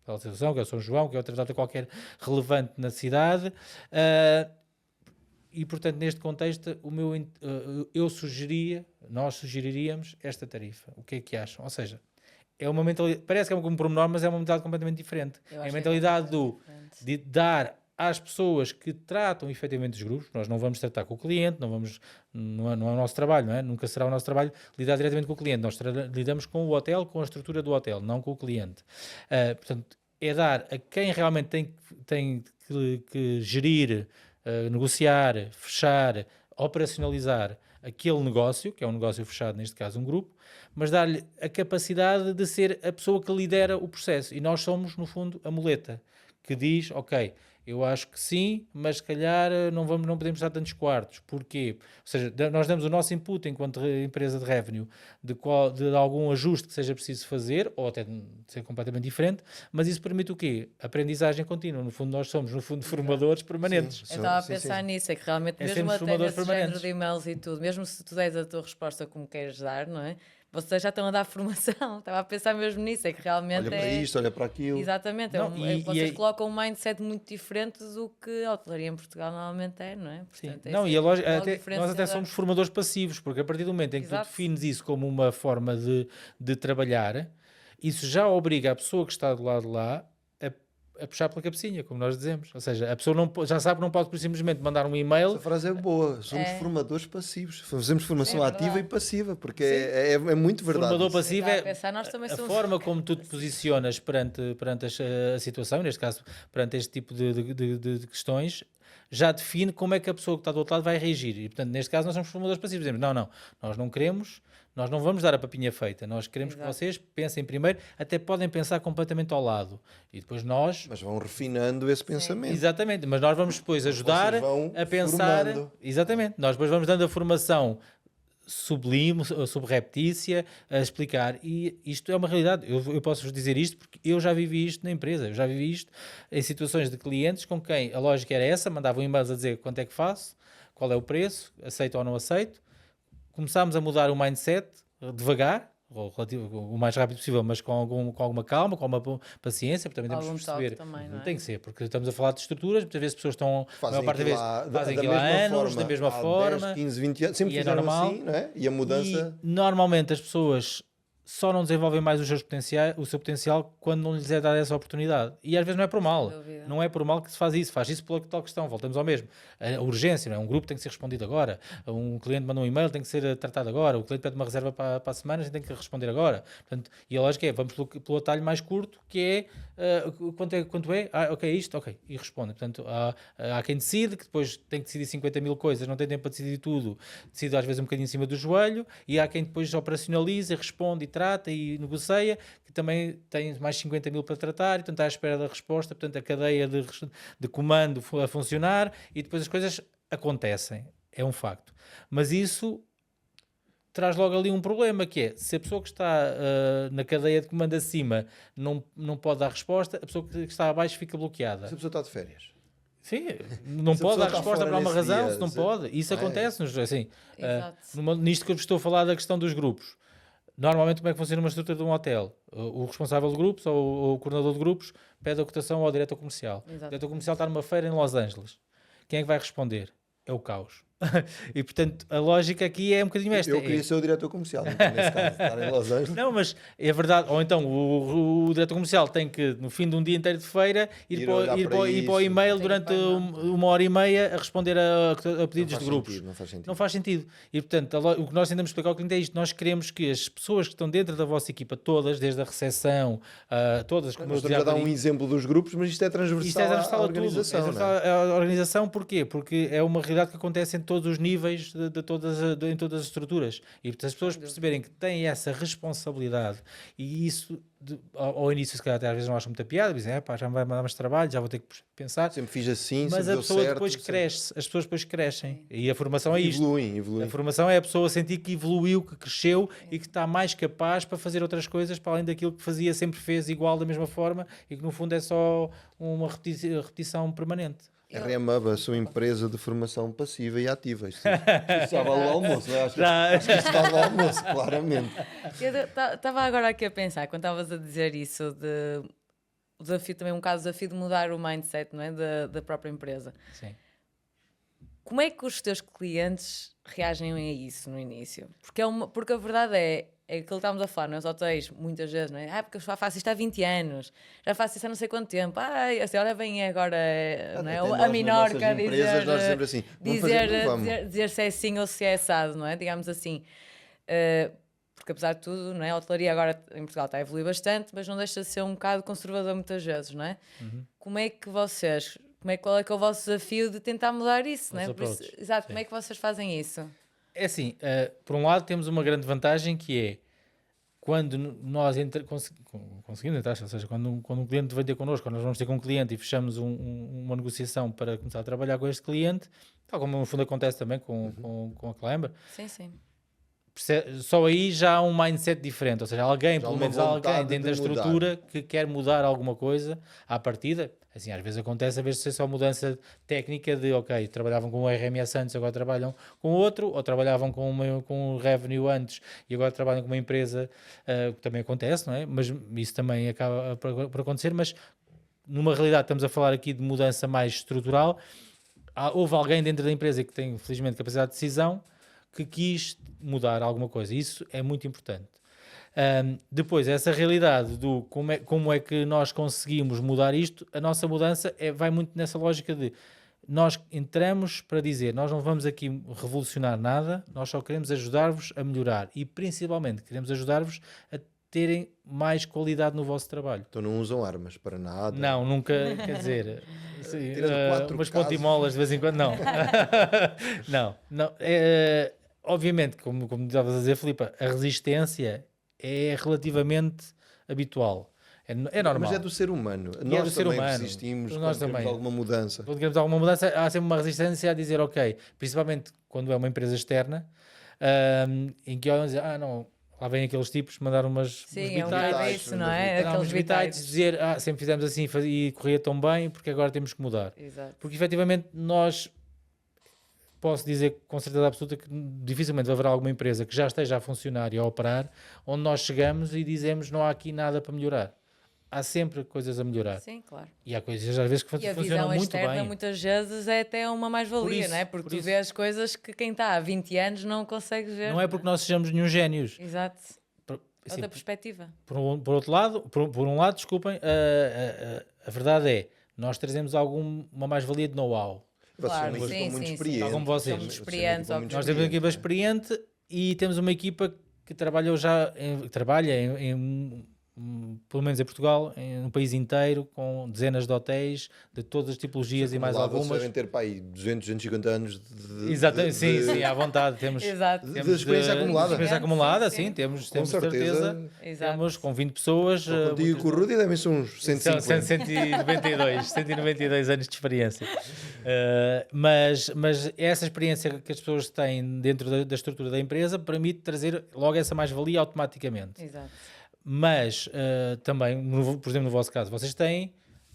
Speaker 2: para a situação, que é o São João, que é outra data qualquer relevante na cidade, e portanto neste contexto nós sugeriríamos esta tarifa. O que é que acham? Ou seja, é uma mentalidade, parece que é um pormenor, mas é uma mentalidade completamente diferente. É a mentalidade de dar às pessoas que tratam efetivamente os grupos. Nós não vamos tratar com o cliente, não é o nosso trabalho, não é? Nunca será o nosso trabalho lidar diretamente com o cliente. Nós lidamos com o hotel, com a estrutura do hotel, não com o cliente. Portanto, é dar a quem realmente tem que gerir, negociar, fechar, operacionalizar aquele negócio, que é um negócio fechado, neste caso um grupo, mas dar-lhe a capacidade de ser a pessoa que lidera o processo. E nós somos, no fundo, a muleta que diz: ok, eu acho que sim, mas se calhar não podemos dar tantos quartos. Porquê? Ou seja, nós damos o nosso input enquanto empresa de revenue de algum ajuste que seja preciso fazer, ou até de ser completamente diferente, mas isso permite o quê? Aprendizagem contínua. No fundo, nós somos, formadores permanentes.
Speaker 3: Eu estava a pensar nisso, é que realmente mesmo até nesse género de e-mails e tudo, mesmo se tu des a tua resposta como queres dar, não é? Vocês já estão a dar formação. Estava a pensar mesmo nisso, é que realmente
Speaker 1: olha para isto, olha para aquilo.
Speaker 3: Exatamente, vocês colocam um mindset muito diferente do que a hotelaria em Portugal normalmente é, não é?
Speaker 2: Portanto, sim. Não, e a lógica, nós até somos formadores passivos, porque a partir do momento em que tu defines isso como uma forma de trabalhar, isso já obriga a pessoa que está do lado de lá a puxar pela cabecinha, como nós dizemos. Ou seja, a pessoa já sabe que não pode simplesmente mandar um e-mail.
Speaker 1: Essa frase é boa. Somos formadores passivos. Fazemos formação ativa e passiva, porque é muito verdade.
Speaker 2: Formador passivo é
Speaker 3: a
Speaker 2: forma como tu te posicionas perante a situação, neste caso, perante este tipo de questões, já define como é que a pessoa que está do outro lado vai reagir. E, portanto, neste caso, nós somos formadores passivos. Dizemos: não, nós não queremos... Nós não vamos dar a papinha feita, nós queremos que vocês pensem primeiro, até podem pensar completamente ao lado. E depois
Speaker 1: Mas vão refinando esse pensamento.
Speaker 2: Exatamente, mas nós vamos depois ajudar a pensar...
Speaker 1: formando.
Speaker 2: Exatamente, nós depois vamos dando a formação sublime, subreptícia, a explicar. E isto é uma realidade. Eu posso-vos dizer isto porque eu já vivi isto na empresa. Eu já vivi isto em situações de clientes com quem a lógica era essa, mandavam e-mails a dizer quanto é que faço, qual é o preço, aceito ou não aceito. Começámos a mudar o mindset devagar, o mais rápido possível, mas com alguma calma, com uma paciência, porque também temos que perceber.
Speaker 3: Também,
Speaker 2: não tem que ser, porque estamos a falar de estruturas, muitas vezes as pessoas estão, a maior parte das vezes, fazem aquilo há anos, da mesma forma.
Speaker 1: 10, 15, 20 anos, sempre fizeram normal, assim, não é? E a mudança...
Speaker 2: E, normalmente as pessoas só não desenvolvem mais o seu potencial quando não lhes é dada essa oportunidade. E às vezes não é por mal. Não é por mal que se faz isso pela tal questão. Voltamos ao mesmo. A urgência, não é? Um grupo tem que ser respondido agora. Um cliente manda um e-mail, tem que ser tratado agora. O cliente pede uma reserva para a semana, a gente tem que responder agora. Portanto, e a lógica é, vamos pelo atalho mais curto, que é, quanto é? Ok, isto, ok. E responde. Portanto, há quem decide, que depois tem que decidir 50 mil coisas, não tem tempo para decidir tudo. Decide às vezes um bocadinho em cima do joelho, e há quem depois operacionaliza, responde e trata e negocia, que também tem mais 50 mil para tratar, e portanto está à espera da resposta, portanto a cadeia de comando a funcionar, e depois as coisas acontecem, é um facto. Mas isso traz logo ali um problema, que é, se a pessoa que está na cadeia de comando acima não pode dar resposta, a pessoa que está abaixo fica bloqueada.
Speaker 1: Se a pessoa está de férias.
Speaker 2: Sim, não pode dar resposta por uma razão, se não pode. Isso acontece-nos, assim. Nisto que eu estou a falar da questão dos grupos. Normalmente, como é que funciona uma estrutura de um hotel? O responsável de grupos ou o coordenador de grupos pede a cotação ao diretor comercial. O diretor comercial está numa feira em Los Angeles. Quem é que vai responder? É o caos. E portanto a lógica aqui é um bocadinho esta.
Speaker 1: Eu queria ser o diretor comercial, nesse caso, estar em Los Angeles.
Speaker 2: Não, mas é verdade. Ou então o diretor comercial tem que, no fim de um dia inteiro de feira, ir para o e-mail durante 1h30 a responder a pedidos de grupos. Não faz sentido. E portanto o que nós tentamos explicar ao cliente é isto: nós queremos que as pessoas que estão dentro da vossa equipa, todas, desde a recepção, todas, como
Speaker 1: nós estamos a dar um exemplo dos grupos, mas isto é transversal à organização.
Speaker 2: A organização, porquê? Porque é uma realidade que acontece em todos os níveis em todas as estruturas. E portanto, as pessoas perceberem que têm essa responsabilidade, e isso ao início se calhar até às vezes não acham muita piada, dizem, pá, já me vai dar mais trabalho, já vou ter que pensar.
Speaker 1: Sempre fiz assim,
Speaker 2: Mas
Speaker 1: sempre
Speaker 2: a
Speaker 1: deu
Speaker 2: pessoa
Speaker 1: certo,
Speaker 2: depois
Speaker 1: sempre-
Speaker 2: cresce, as pessoas depois crescem. E a formação é isto.
Speaker 1: Evoluem.
Speaker 2: A formação é a pessoa sentir que evoluiu, que cresceu e que está mais capaz para fazer outras coisas para além daquilo que fazia, sempre fez igual da mesma forma, e que no fundo é só uma repetição permanente.
Speaker 1: A REMAB, a sua empresa de formação passiva e ativa. Isto só vale o almoço, não é? Acho que isto vale o almoço, claramente.
Speaker 3: Eu estava agora aqui a pensar, quando estavas a dizer isso, o desafio também, um bocado o desafio de mudar o mindset, não é? Da própria empresa.
Speaker 2: Sim.
Speaker 3: Como é que os teus clientes reagem a isso no início? Porque a verdade é aquilo que estávamos a falar nos hotéis, muitas vezes, não é? Porque eu já faço isto há 20 anos, já faço isto há não sei quanto tempo. Assim, olha, vem agora não é?
Speaker 1: Até nós,
Speaker 3: A
Speaker 1: nas
Speaker 3: Minorca
Speaker 1: nossas empresas, nós sempre assim, vamos fazer, não vamos.
Speaker 3: dizer se é sim ou se é assado, não é? Digamos assim. Porque apesar de tudo, não é? A hotelaria agora em Portugal está a evoluir bastante, mas não deixa de ser um bocado conservador muitas vezes, não é? Como é que vocês... Qual é que é o vosso desafio de tentar mudar isso, não é? Exato, como é que vocês fazem isso?
Speaker 2: É assim, por um lado temos uma grande vantagem que é quando nós conseguimos entrar, ou seja, quando um cliente vem ter connosco, quando nós vamos ter com um cliente e fechamos uma negociação para começar a trabalhar com este cliente, tal como no fundo acontece também com a Climber,
Speaker 3: Sim.
Speaker 2: só aí já há um mindset diferente, ou seja, alguém,
Speaker 1: Já
Speaker 2: pelo
Speaker 1: uma
Speaker 2: menos alguém
Speaker 1: vontade
Speaker 2: dentro da
Speaker 1: de mudar.
Speaker 2: estrutura que quer mudar alguma coisa à partida. Assim, às vezes acontece, às vezes ser só mudança técnica de, ok, trabalhavam com o RMS antes, agora trabalham com outro, ou trabalhavam com um revenue antes e agora trabalham com uma empresa, que também acontece, não é? Mas isso também acaba por acontecer, mas numa realidade estamos a falar aqui de mudança mais estrutural. Houve alguém dentro da empresa que tem, felizmente, capacidade de decisão, que quis mudar alguma coisa. Isso é muito importante. Depois, essa realidade do como é que nós conseguimos mudar isto, a nossa mudança vai muito nessa lógica de nós entramos para dizer, nós não vamos aqui revolucionar nada, nós só queremos ajudar-vos a melhorar e principalmente queremos ajudar-vos a terem mais qualidade no vosso trabalho.
Speaker 1: Então não usam armas para nada.
Speaker 2: Não, nunca, quer dizer, sim,
Speaker 1: Tirando 4
Speaker 2: umas
Speaker 1: casos.
Speaker 2: pontimolas de vez em quando, não. não. Obviamente, como estavas a dizer, Filipe, a resistência é relativamente habitual. É normal.
Speaker 1: Mas é do ser humano.
Speaker 2: é
Speaker 1: Nós
Speaker 2: do ser
Speaker 1: também
Speaker 2: humano.
Speaker 1: resistimos
Speaker 2: Nós
Speaker 1: quando
Speaker 2: também.
Speaker 1: temos alguma mudança.
Speaker 2: Quando queremos alguma mudança, há sempre uma resistência a dizer, ok, principalmente quando é uma empresa externa, em que olham e dizem, não, lá vêm aqueles tipos mandar umas
Speaker 3: Sim, é um
Speaker 2: bitites,
Speaker 3: bocado isso, não é?
Speaker 2: dar
Speaker 3: Aqueles
Speaker 2: uns bitites,
Speaker 3: bitites.
Speaker 2: dizer, sempre fizemos assim e corria tão bem, porque agora temos que mudar.
Speaker 3: Exato.
Speaker 2: Porque efetivamente nós, posso dizer com certeza absoluta que dificilmente haverá alguma empresa que já esteja a funcionar e a operar, onde nós chegamos e dizemos não há aqui nada para melhorar. Há sempre coisas a melhorar.
Speaker 3: Sim, claro.
Speaker 2: E há coisas às vezes que
Speaker 3: E a
Speaker 2: funcionam
Speaker 3: visão
Speaker 2: muito
Speaker 3: externa
Speaker 2: bem.
Speaker 3: muitas vezes é até uma mais-valia,
Speaker 2: isso,
Speaker 3: não é? Porque
Speaker 2: por
Speaker 3: tu
Speaker 2: isso.
Speaker 3: vês coisas que quem está há 20 anos não consegue ver.
Speaker 2: Não é porque nós sejamos nenhum génios.
Speaker 3: Exato.
Speaker 2: Assim,
Speaker 3: Outra perspectiva.
Speaker 2: por outro lado, por um lado, desculpem, a verdade é, nós trazemos uma mais-valia de know-how.
Speaker 1: Vocês
Speaker 3: Claro,
Speaker 1: são muito
Speaker 3: sim, sim.
Speaker 1: experientes.
Speaker 2: Tal como vocês.
Speaker 3: Somos
Speaker 1: Vocês
Speaker 3: experientes,
Speaker 1: são muito
Speaker 2: Nós temos uma equipa
Speaker 1: experientes,
Speaker 2: experiente e temos uma equipa que trabalha pelo menos em Portugal, no país inteiro, com dezenas de hotéis, de todas as tipologias e mais
Speaker 1: Lá vocês
Speaker 2: algumas.
Speaker 1: devem ter para aí 200, 250 anos de
Speaker 2: Exatamente, sim, à vontade. Temos,
Speaker 3: Exato.
Speaker 1: de experiência acumulada.
Speaker 2: experiência acumulada,
Speaker 3: Sim,
Speaker 2: sim, temos
Speaker 1: Com certeza.
Speaker 3: Exato.
Speaker 2: Temos com 20 pessoas.
Speaker 1: Contigo e com o Rudy devem ser uns
Speaker 2: São
Speaker 1: 150.
Speaker 2: 192 anos de experiência. Mas essa experiência que as pessoas têm dentro da estrutura da empresa permite trazer logo essa mais-valia automaticamente.
Speaker 3: Exato.
Speaker 2: Mas também, por exemplo, no vosso caso, vocês têm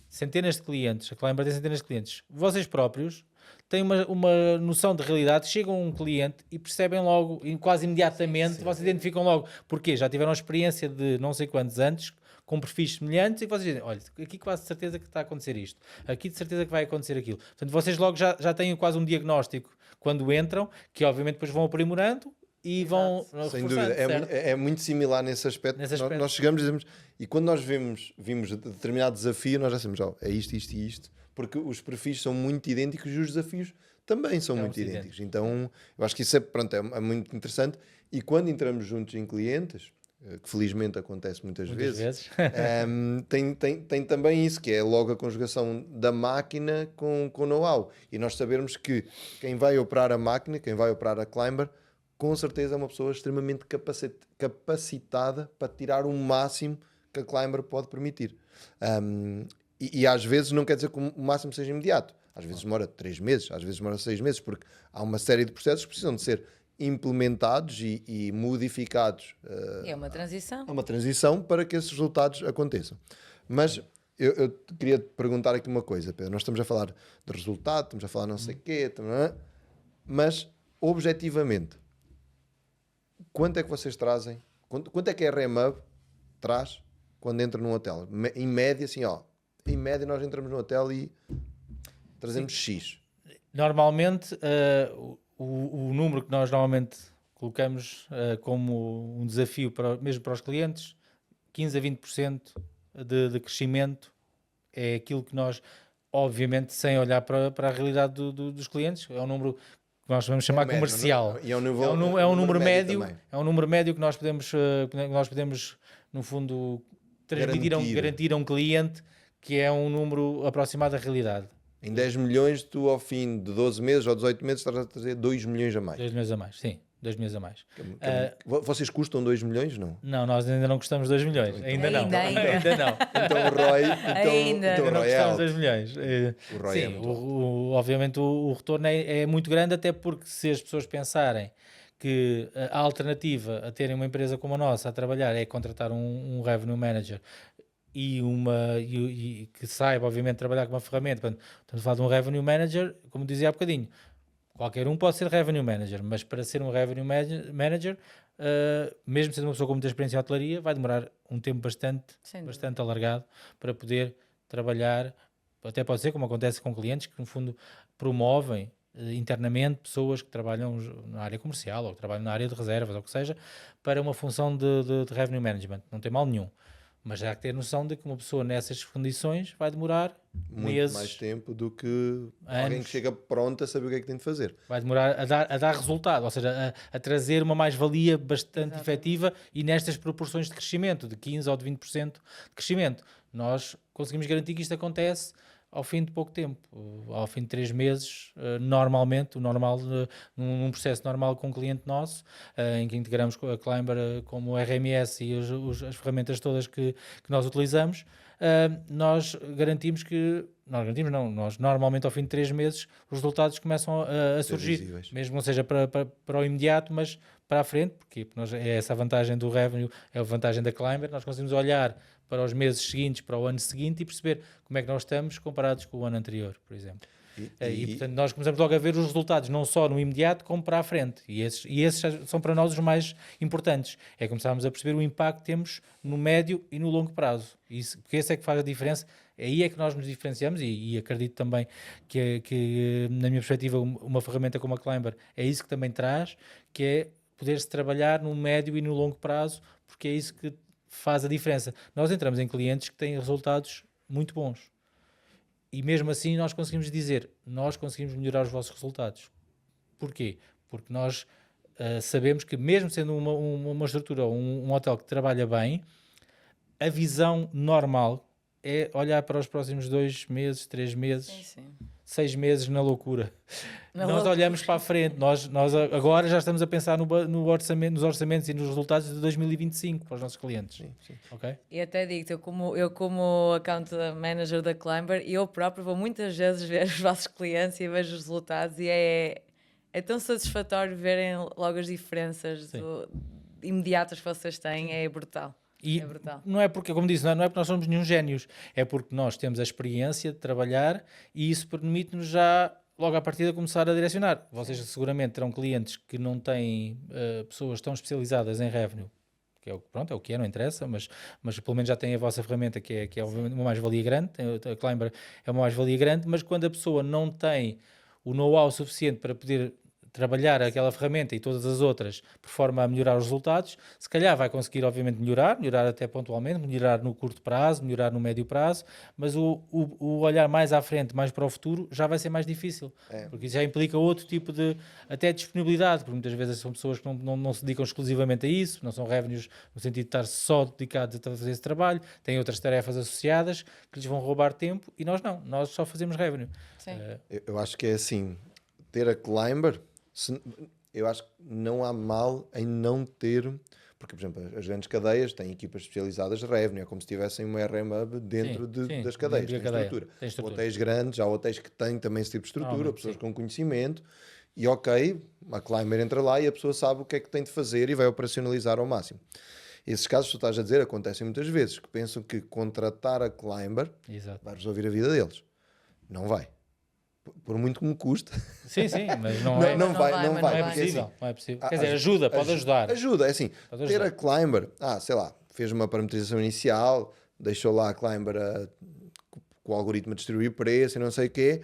Speaker 2: centenas de clientes, a Climber tem centenas de clientes. Vocês próprios têm uma noção de realidade, chegam a um cliente e percebem logo, e quase imediatamente, vocês identificam logo. Porquê? Já tiveram a experiência de não sei quantos antes, com perfis semelhantes, e vocês dizem, olha, aqui quase de certeza que está a acontecer isto, aqui de certeza que vai acontecer aquilo. Portanto, vocês logo já têm quase um diagnóstico quando entram, que obviamente depois vão aprimorando, e vão
Speaker 1: Sem
Speaker 2: reforçando,
Speaker 1: dúvida,
Speaker 2: certo?
Speaker 1: é muito similar nesse aspecto.
Speaker 2: Nesse aspecto.
Speaker 1: Nós chegamos e dizemos, e quando nós vimos determinado desafio, nós já sabemos, é isto, isto e isto, porque os perfis são muito idênticos e os desafios também são muito idênticos. Então, eu acho que isso é muito interessante. E quando entramos juntos em clientes, que felizmente acontece muitas vezes.
Speaker 2: vezes.
Speaker 1: Tem também isso, que é logo a conjugação da máquina com o know-how. E nós sabermos que quem vai operar a máquina, quem vai operar a Climber, com certeza é uma pessoa extremamente capacitada para tirar o máximo que a Climber pode permitir. E às vezes não quer dizer que o máximo seja imediato. Às vezes demora 3 meses, às vezes demora 6 meses, porque há uma série de processos que precisam de ser implementados e modificados.
Speaker 3: É uma transição.
Speaker 1: É uma transição para que esses resultados aconteçam. Mas eu queria te perguntar aqui uma coisa, Pedro. Nós estamos a falar de resultado, estamos a falar não sei o quê, mas objetivamente, quanto é que vocês trazem? Quanto é que a RMUB traz quando entra num hotel? Em média, assim, em média nós entramos no hotel e trazemos X.
Speaker 2: Normalmente, o número que nós normalmente colocamos como um desafio mesmo para os clientes, 15 a 20% de crescimento é aquilo que nós, obviamente, sem olhar para a realidade dos clientes, é um número que nós vamos chamar
Speaker 1: médio,
Speaker 2: comercial.
Speaker 1: Não? E é
Speaker 2: um número médio,
Speaker 1: também.
Speaker 2: é um número médio que nós podemos no fundo, garantir a um cliente que é um número aproximado da realidade.
Speaker 1: Em 10 milhões, tu ao fim de 12 meses ou 18 meses estás a trazer 2 milhões a mais.
Speaker 2: 2 milhões a mais, sim. 2 milhões a mais.
Speaker 1: Vocês custam 2 milhões, não?
Speaker 2: Não, nós ainda não custamos 2 milhões. Ainda não.
Speaker 3: Ainda.
Speaker 1: Então o ROI...
Speaker 3: Ainda.
Speaker 1: Então o
Speaker 2: Não
Speaker 1: ROI é
Speaker 2: custamos
Speaker 1: alto.
Speaker 2: 2 milhões.
Speaker 1: O ROI é
Speaker 2: Sim,
Speaker 1: muito alto.
Speaker 2: obviamente o retorno é muito grande, até porque se as pessoas pensarem que a alternativa a terem uma empresa como a nossa a trabalhar é contratar um revenue manager e que saiba, obviamente, trabalhar com uma ferramenta. Portanto, estamos a falar de um revenue manager, como dizia há bocadinho. Qualquer um pode ser revenue manager, mas para ser um revenue manager, mesmo sendo uma pessoa com muita experiência em hotelaria, vai demorar um tempo bastante alargado para poder trabalhar. Até pode ser, como acontece com clientes, que no fundo promovem internamente pessoas que trabalham na área comercial ou que trabalham na área de reservas, ou o que seja, para uma função de revenue management. Não tem mal nenhum. Mas já há que ter noção de que uma pessoa nessas condições vai demorar
Speaker 1: Muito
Speaker 2: meses,
Speaker 1: mais tempo do que alguém que chega pronto a saber o que é que tem de fazer.
Speaker 2: vai demorar a dar resultado, ou seja, a trazer uma mais-valia bastante efetiva e nestas proporções de crescimento, de 15% ou de 20% de crescimento. Nós conseguimos garantir que isto acontece ao fim de pouco tempo, ao fim de 3 meses, normalmente, num processo normal com um cliente nosso, em que integramos a Climber como RMS e as ferramentas todas que nós utilizamos, nós normalmente ao fim de 3 meses os resultados começam a surgir,
Speaker 1: visíveis.
Speaker 2: mesmo que não seja para o imediato, mas para a frente, porque é essa a vantagem do revenue, é a vantagem da Climber, nós conseguimos olhar para os meses seguintes, para o ano seguinte e perceber como é que nós estamos comparados com o ano anterior, por exemplo. E portanto nós começamos logo a ver os resultados, não só no imediato, como para a frente. E esses são para nós os mais importantes. É começarmos a perceber o impacto que temos no médio e no longo prazo. Porque esse é que faz a diferença. Aí é que nós nos diferenciamos e acredito também que, na minha perspectiva, uma ferramenta como a Climber é isso que também traz, que é poder-se trabalhar no médio e no longo prazo, porque é isso que faz a diferença. Nós entramos em clientes que têm resultados muito bons. E mesmo assim nós conseguimos dizer, nós conseguimos melhorar os vossos resultados. Porquê? Porque nós sabemos que mesmo sendo uma estrutura ou um hotel que trabalha bem, a visão normal é olhar para os próximos 2 meses, 3 meses, 6 meses na loucura. Nós olhamos para a frente, nós agora já estamos a pensar no orçamento, nos orçamentos e nos resultados de 2025 para os nossos clientes.
Speaker 1: Sim.
Speaker 2: Okay?
Speaker 3: E até digo-te, eu como account manager da Climber, eu próprio vou muitas vezes ver os vossos clientes e vejo os resultados e é tão satisfatório verem logo as diferenças imediatas que vocês têm, é brutal.
Speaker 2: E
Speaker 3: é brutal.
Speaker 2: Não é porque, como disse, não é porque nós somos nenhum génios, é porque nós temos a experiência de trabalhar e isso permite-nos já, logo à partida, começar a direcionar. Vocês seguramente terão clientes que não têm pessoas tão especializadas em revenue, que é o que é, não interessa, mas pelo menos já têm a vossa ferramenta, que é obviamente uma mais-valia grande, a Climber é uma mais-valia grande, mas quando a pessoa não tem o know-how suficiente para poder trabalhar aquela ferramenta e todas as outras por forma a melhorar os resultados, se calhar vai conseguir obviamente melhorar até pontualmente, melhorar no curto prazo, melhorar no médio prazo, mas o olhar mais à frente, mais para o futuro, já vai ser mais difícil, porque isso já implica outro tipo de até disponibilidade, porque muitas vezes são pessoas que não se dedicam exclusivamente a isso, não são revenues no sentido de estar só dedicados a fazer esse trabalho, têm outras tarefas associadas que lhes vão roubar tempo e nós não, nós só fazemos revenue.
Speaker 3: Sim.
Speaker 1: Eu acho que é assim, ter a Climber, eu acho que não há mal em não ter, porque, por exemplo, as grandes cadeias têm equipas especializadas de revenue, é como se tivessem uma RM Hub dentro
Speaker 2: Sim,
Speaker 1: das cadeias,
Speaker 2: dentro
Speaker 1: tem
Speaker 2: da cadeia,
Speaker 1: estrutura.
Speaker 2: tem estrutura.
Speaker 1: Hotéis grandes, há hotéis que têm também esse tipo de estrutura,
Speaker 2: Normalmente,
Speaker 1: pessoas
Speaker 2: sim.
Speaker 1: com conhecimento, e ok, a Climber entra lá e a pessoa sabe o que é que tem de fazer e vai operacionalizar ao máximo. Esses casos que tu estás a dizer acontecem muitas vezes, que pensam que contratar a Climber
Speaker 2: Exato.
Speaker 1: vai resolver a vida deles. Não vai. Por muito que me custe.
Speaker 2: Sim, mas não,
Speaker 1: Não,
Speaker 2: é,
Speaker 1: não vai,
Speaker 3: mas
Speaker 1: não vai.
Speaker 2: não é
Speaker 1: Porque
Speaker 2: possível,
Speaker 1: assim,
Speaker 2: não é possível.
Speaker 1: a-
Speaker 2: Quer dizer,
Speaker 1: aj-
Speaker 2: ajuda, pode
Speaker 1: aj-
Speaker 2: ajudar.
Speaker 1: Ajuda, é assim,
Speaker 2: Pode
Speaker 1: ter
Speaker 2: ajudar.
Speaker 1: a Climber, sei lá, fez uma parametrização inicial, deixou lá a Climber com o algoritmo a distribuir preço e não sei o quê,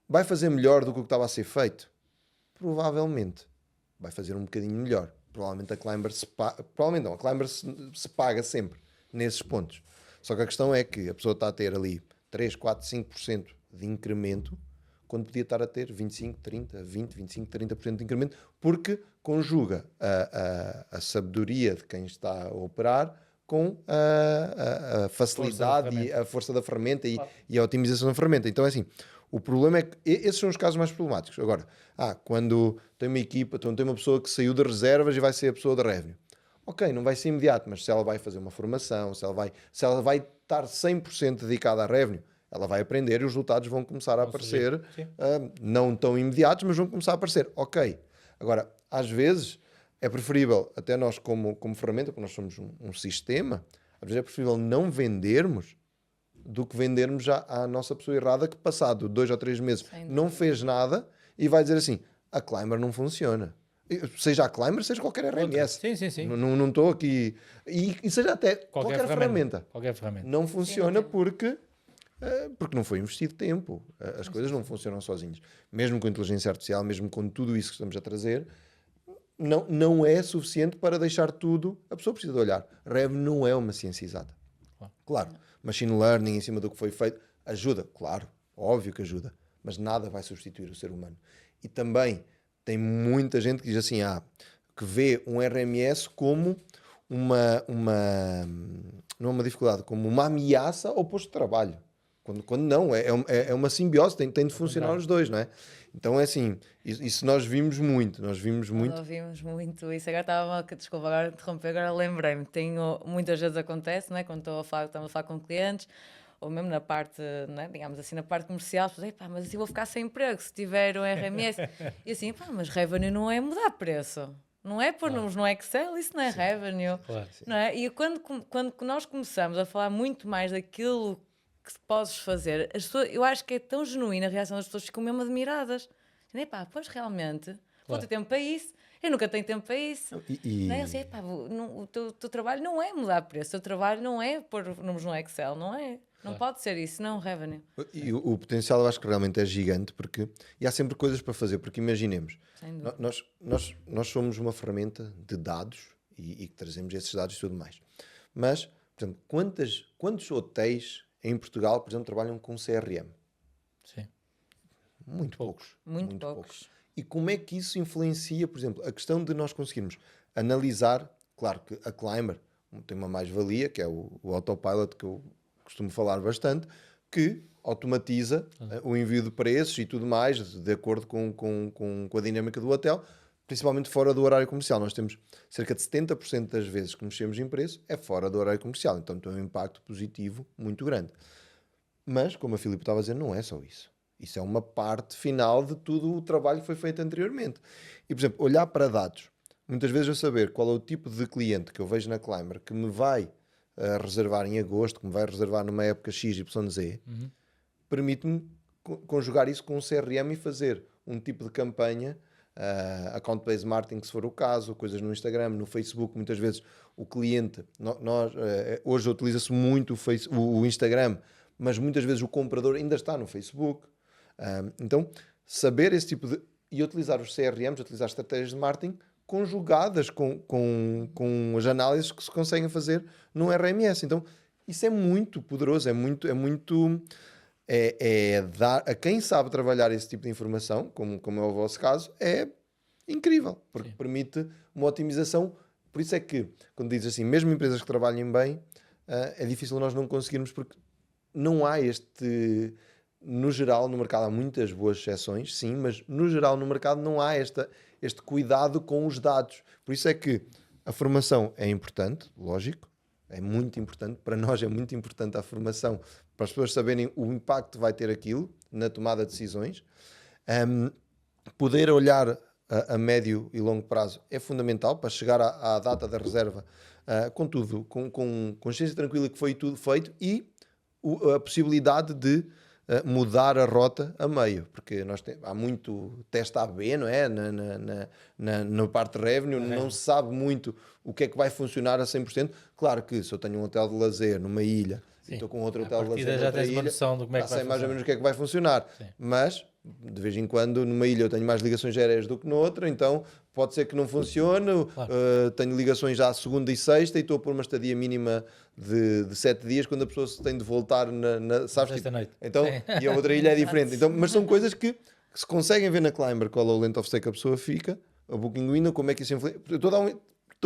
Speaker 1: vai fazer melhor do que o que estava a ser feito? Provavelmente. Vai fazer um bocadinho melhor. Provavelmente a Climber provavelmente não, a Climber se paga sempre nesses pontos. Só que a questão é que a pessoa está a ter ali 3, 4, 5% de incremento quando podia estar a ter 25, 30, 20, 25, 30% de incremento, porque conjuga a sabedoria de quem está a operar com a facilidade e a força da ferramenta e a otimização da ferramenta. Então é assim, o problema é que esses são os casos mais problemáticos. Agora, quando tem uma equipa, então tem uma pessoa que saiu de reservas e vai ser a pessoa de revenue. Ok, não vai ser imediato, mas se ela vai fazer uma formação, se ela vai estar 100% dedicada à revenue, ela vai aprender e os resultados vão começar a aparecer, não tão imediatos, mas vão começar a aparecer. Ok. Agora, às vezes, é preferível, até nós como ferramenta, porque nós somos um sistema, às vezes é preferível não vendermos do que vendermos já à nossa pessoa errada que passado 2 ou 3 meses não fez nada e vai dizer assim, a Climber não funciona. Seja a Climber, seja qualquer RMS.
Speaker 2: Sim.
Speaker 1: Não estou aqui... E seja até qualquer ferramenta.
Speaker 2: Qualquer ferramenta.
Speaker 1: Não funciona porque não foi investido tempo. As coisas não funcionam sozinhas. Mesmo com a inteligência artificial, mesmo com tudo isso que estamos a trazer, não é suficiente para deixar tudo. A pessoa precisa de olhar. Rev não é uma ciência exata. Claro, machine learning em cima do que foi feito ajuda, claro, óbvio que ajuda, mas nada vai substituir o ser humano. E também tem muita gente que diz assim, que vê um RMS como não é uma dificuldade, como uma ameaça ao posto de trabalho. Quando não, é uma simbiose, tem de funcionar os dois, não é? Então é assim, isso nós vimos muito.
Speaker 3: Nós ouvimos muito isso. Desculpa, agora interromper, agora lembrei-me. Muitas vezes acontece, não é? Quando estamos a falar com clientes, ou mesmo na parte, não é? Digamos assim, na parte comercial, mas assim vou ficar sem emprego se tiver um RMS. E assim, mas revenue não é mudar preço. Não é pôr números no Excel, isso não é revenue.
Speaker 2: Claro.
Speaker 3: Não é? E quando nós começamos a falar muito mais daquilo que podes fazer, eu acho que é tão genuína a reação das pessoas, ficam mesmo admiradas. Pois realmente, vou ter tempo para isso. Eu nunca tenho tempo para isso. Não é? Assim, o teu trabalho não é mudar preço, o teu trabalho não é pôr números no Excel, não é? Não pode ser isso, não revenue.
Speaker 1: E o potencial eu acho que realmente é gigante, e há sempre coisas para fazer, porque imaginemos, nós somos uma ferramenta de dados e que trazemos esses dados e tudo mais. Mas, por exemplo, quantos hotéis em Portugal, por exemplo, trabalham com CRM?
Speaker 2: Sim.
Speaker 1: Muito poucos.
Speaker 3: Muito poucos.
Speaker 1: E como é que isso influencia, por exemplo, a questão de nós conseguirmos analisar, claro que a Climber tem uma mais-valia, que é o autopilot que eu costumo falar bastante, que automatiza o envio de preços e tudo mais, de acordo com a dinâmica do hotel, principalmente fora do horário comercial. Nós temos cerca de 70% das vezes que mexemos em preço é fora do horário comercial, então tem um impacto positivo muito grande. Mas, como a Filipe estava a dizer, não é só isso. Isso é uma parte final de tudo o trabalho que foi feito anteriormente. E, por exemplo, olhar para dados. Muitas vezes eu saber qual é o tipo de cliente que eu vejo na Climber que me vai reservar em agosto, que me vai reservar numa época XYZ, permite-me conjugar isso com um CRM e fazer um tipo de campanha, account-based marketing, se for o caso, coisas no Instagram, no Facebook. Muitas vezes o cliente, hoje utiliza-se muito o Instagram, mas muitas vezes o comprador ainda está no Facebook. Então, saber esse tipo de... e utilizar os CRMs, utilizar estratégias de marketing conjugadas com as análises que se conseguem fazer num RMS. Então, isso é muito poderoso, é dar a quem sabe trabalhar esse tipo de informação, como é o vosso caso, é incrível, porque permite uma otimização. Por isso é que, quando dizes assim, mesmo empresas que trabalhem bem, é difícil nós não conseguirmos, porque não há no geral, no mercado há muitas boas exceções, sim, mas no geral no mercado não há este cuidado com os dados. Por isso é que a formação é importante, lógico, é muito importante, para nós é muito importante a formação, para as pessoas saberem o impacto que vai ter aquilo na tomada de decisões. Poder olhar a médio e longo prazo é fundamental para chegar à data da reserva, contudo, com consciência tranquila que foi tudo feito e a possibilidade de mudar a rota a meio, porque há muito teste AB, não é? Na parte de revenue, não se sabe muito o que é que vai funcionar a 100%. Claro que se eu tenho um hotel de lazer numa ilha e estou com outro hotel de lazer noutra ilha,
Speaker 2: noção de como é que vai
Speaker 1: sei mais ou
Speaker 2: funcionar.
Speaker 1: menos o que é que vai funcionar.
Speaker 2: Sim.
Speaker 1: Mas, de vez em quando, numa ilha eu tenho mais ligações aéreas do que noutra, então pode ser que não funcione.
Speaker 2: Claro.
Speaker 1: Tenho ligações já à segunda e sexta e estou a pôr uma estadia mínima de 7 dias quando a pessoa se tem de voltar sabes,
Speaker 2: Sexta noite.
Speaker 1: então, e a outra ilha é diferente. Então, mas são coisas que se conseguem ver na Climber qual é o length of stay que a pessoa fica, a Booking Window, como é que isso influencia. Estou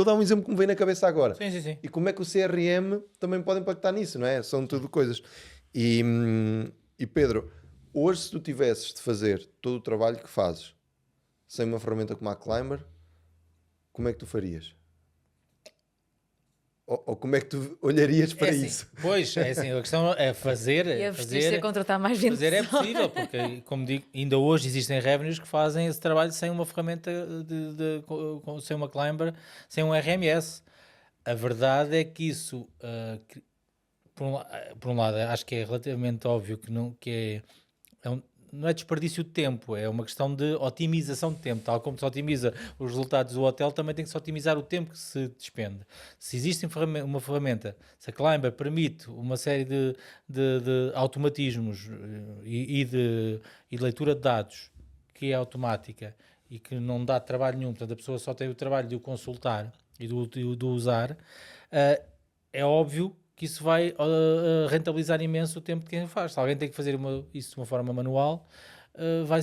Speaker 1: a dar um exemplo que me vem na cabeça agora.
Speaker 2: Sim.
Speaker 1: E como é que o CRM também pode impactar nisso, não é? São tudo coisas. E Pedro, hoje se tu tivesses de fazer todo o trabalho que fazes sem uma ferramenta como a Climber, como é que tu farias? Ou como é que tu olharias para isso?
Speaker 2: Pois, é assim, a questão é fazer.
Speaker 3: E fazer contratar mais 20
Speaker 2: fazer é possível, porque, como digo, ainda hoje existem revenues que fazem esse trabalho sem uma ferramenta, sem uma Climber, sem um RMS. A verdade é que isso, por um lado, acho que é relativamente óbvio que não é desperdício de tempo, é uma questão de otimização de tempo. Tal como se otimiza os resultados do hotel, também tem que se otimizar o tempo que se despende. Se existe uma ferramenta, se a Climber permite uma série de automatismos e de leitura de dados que é automática e que não dá trabalho nenhum, portanto a pessoa só tem o trabalho de o consultar e de o usar, é óbvio que isso vai rentabilizar imenso o tempo de quem faz. Se alguém tem que fazer isso de uma forma manual, vai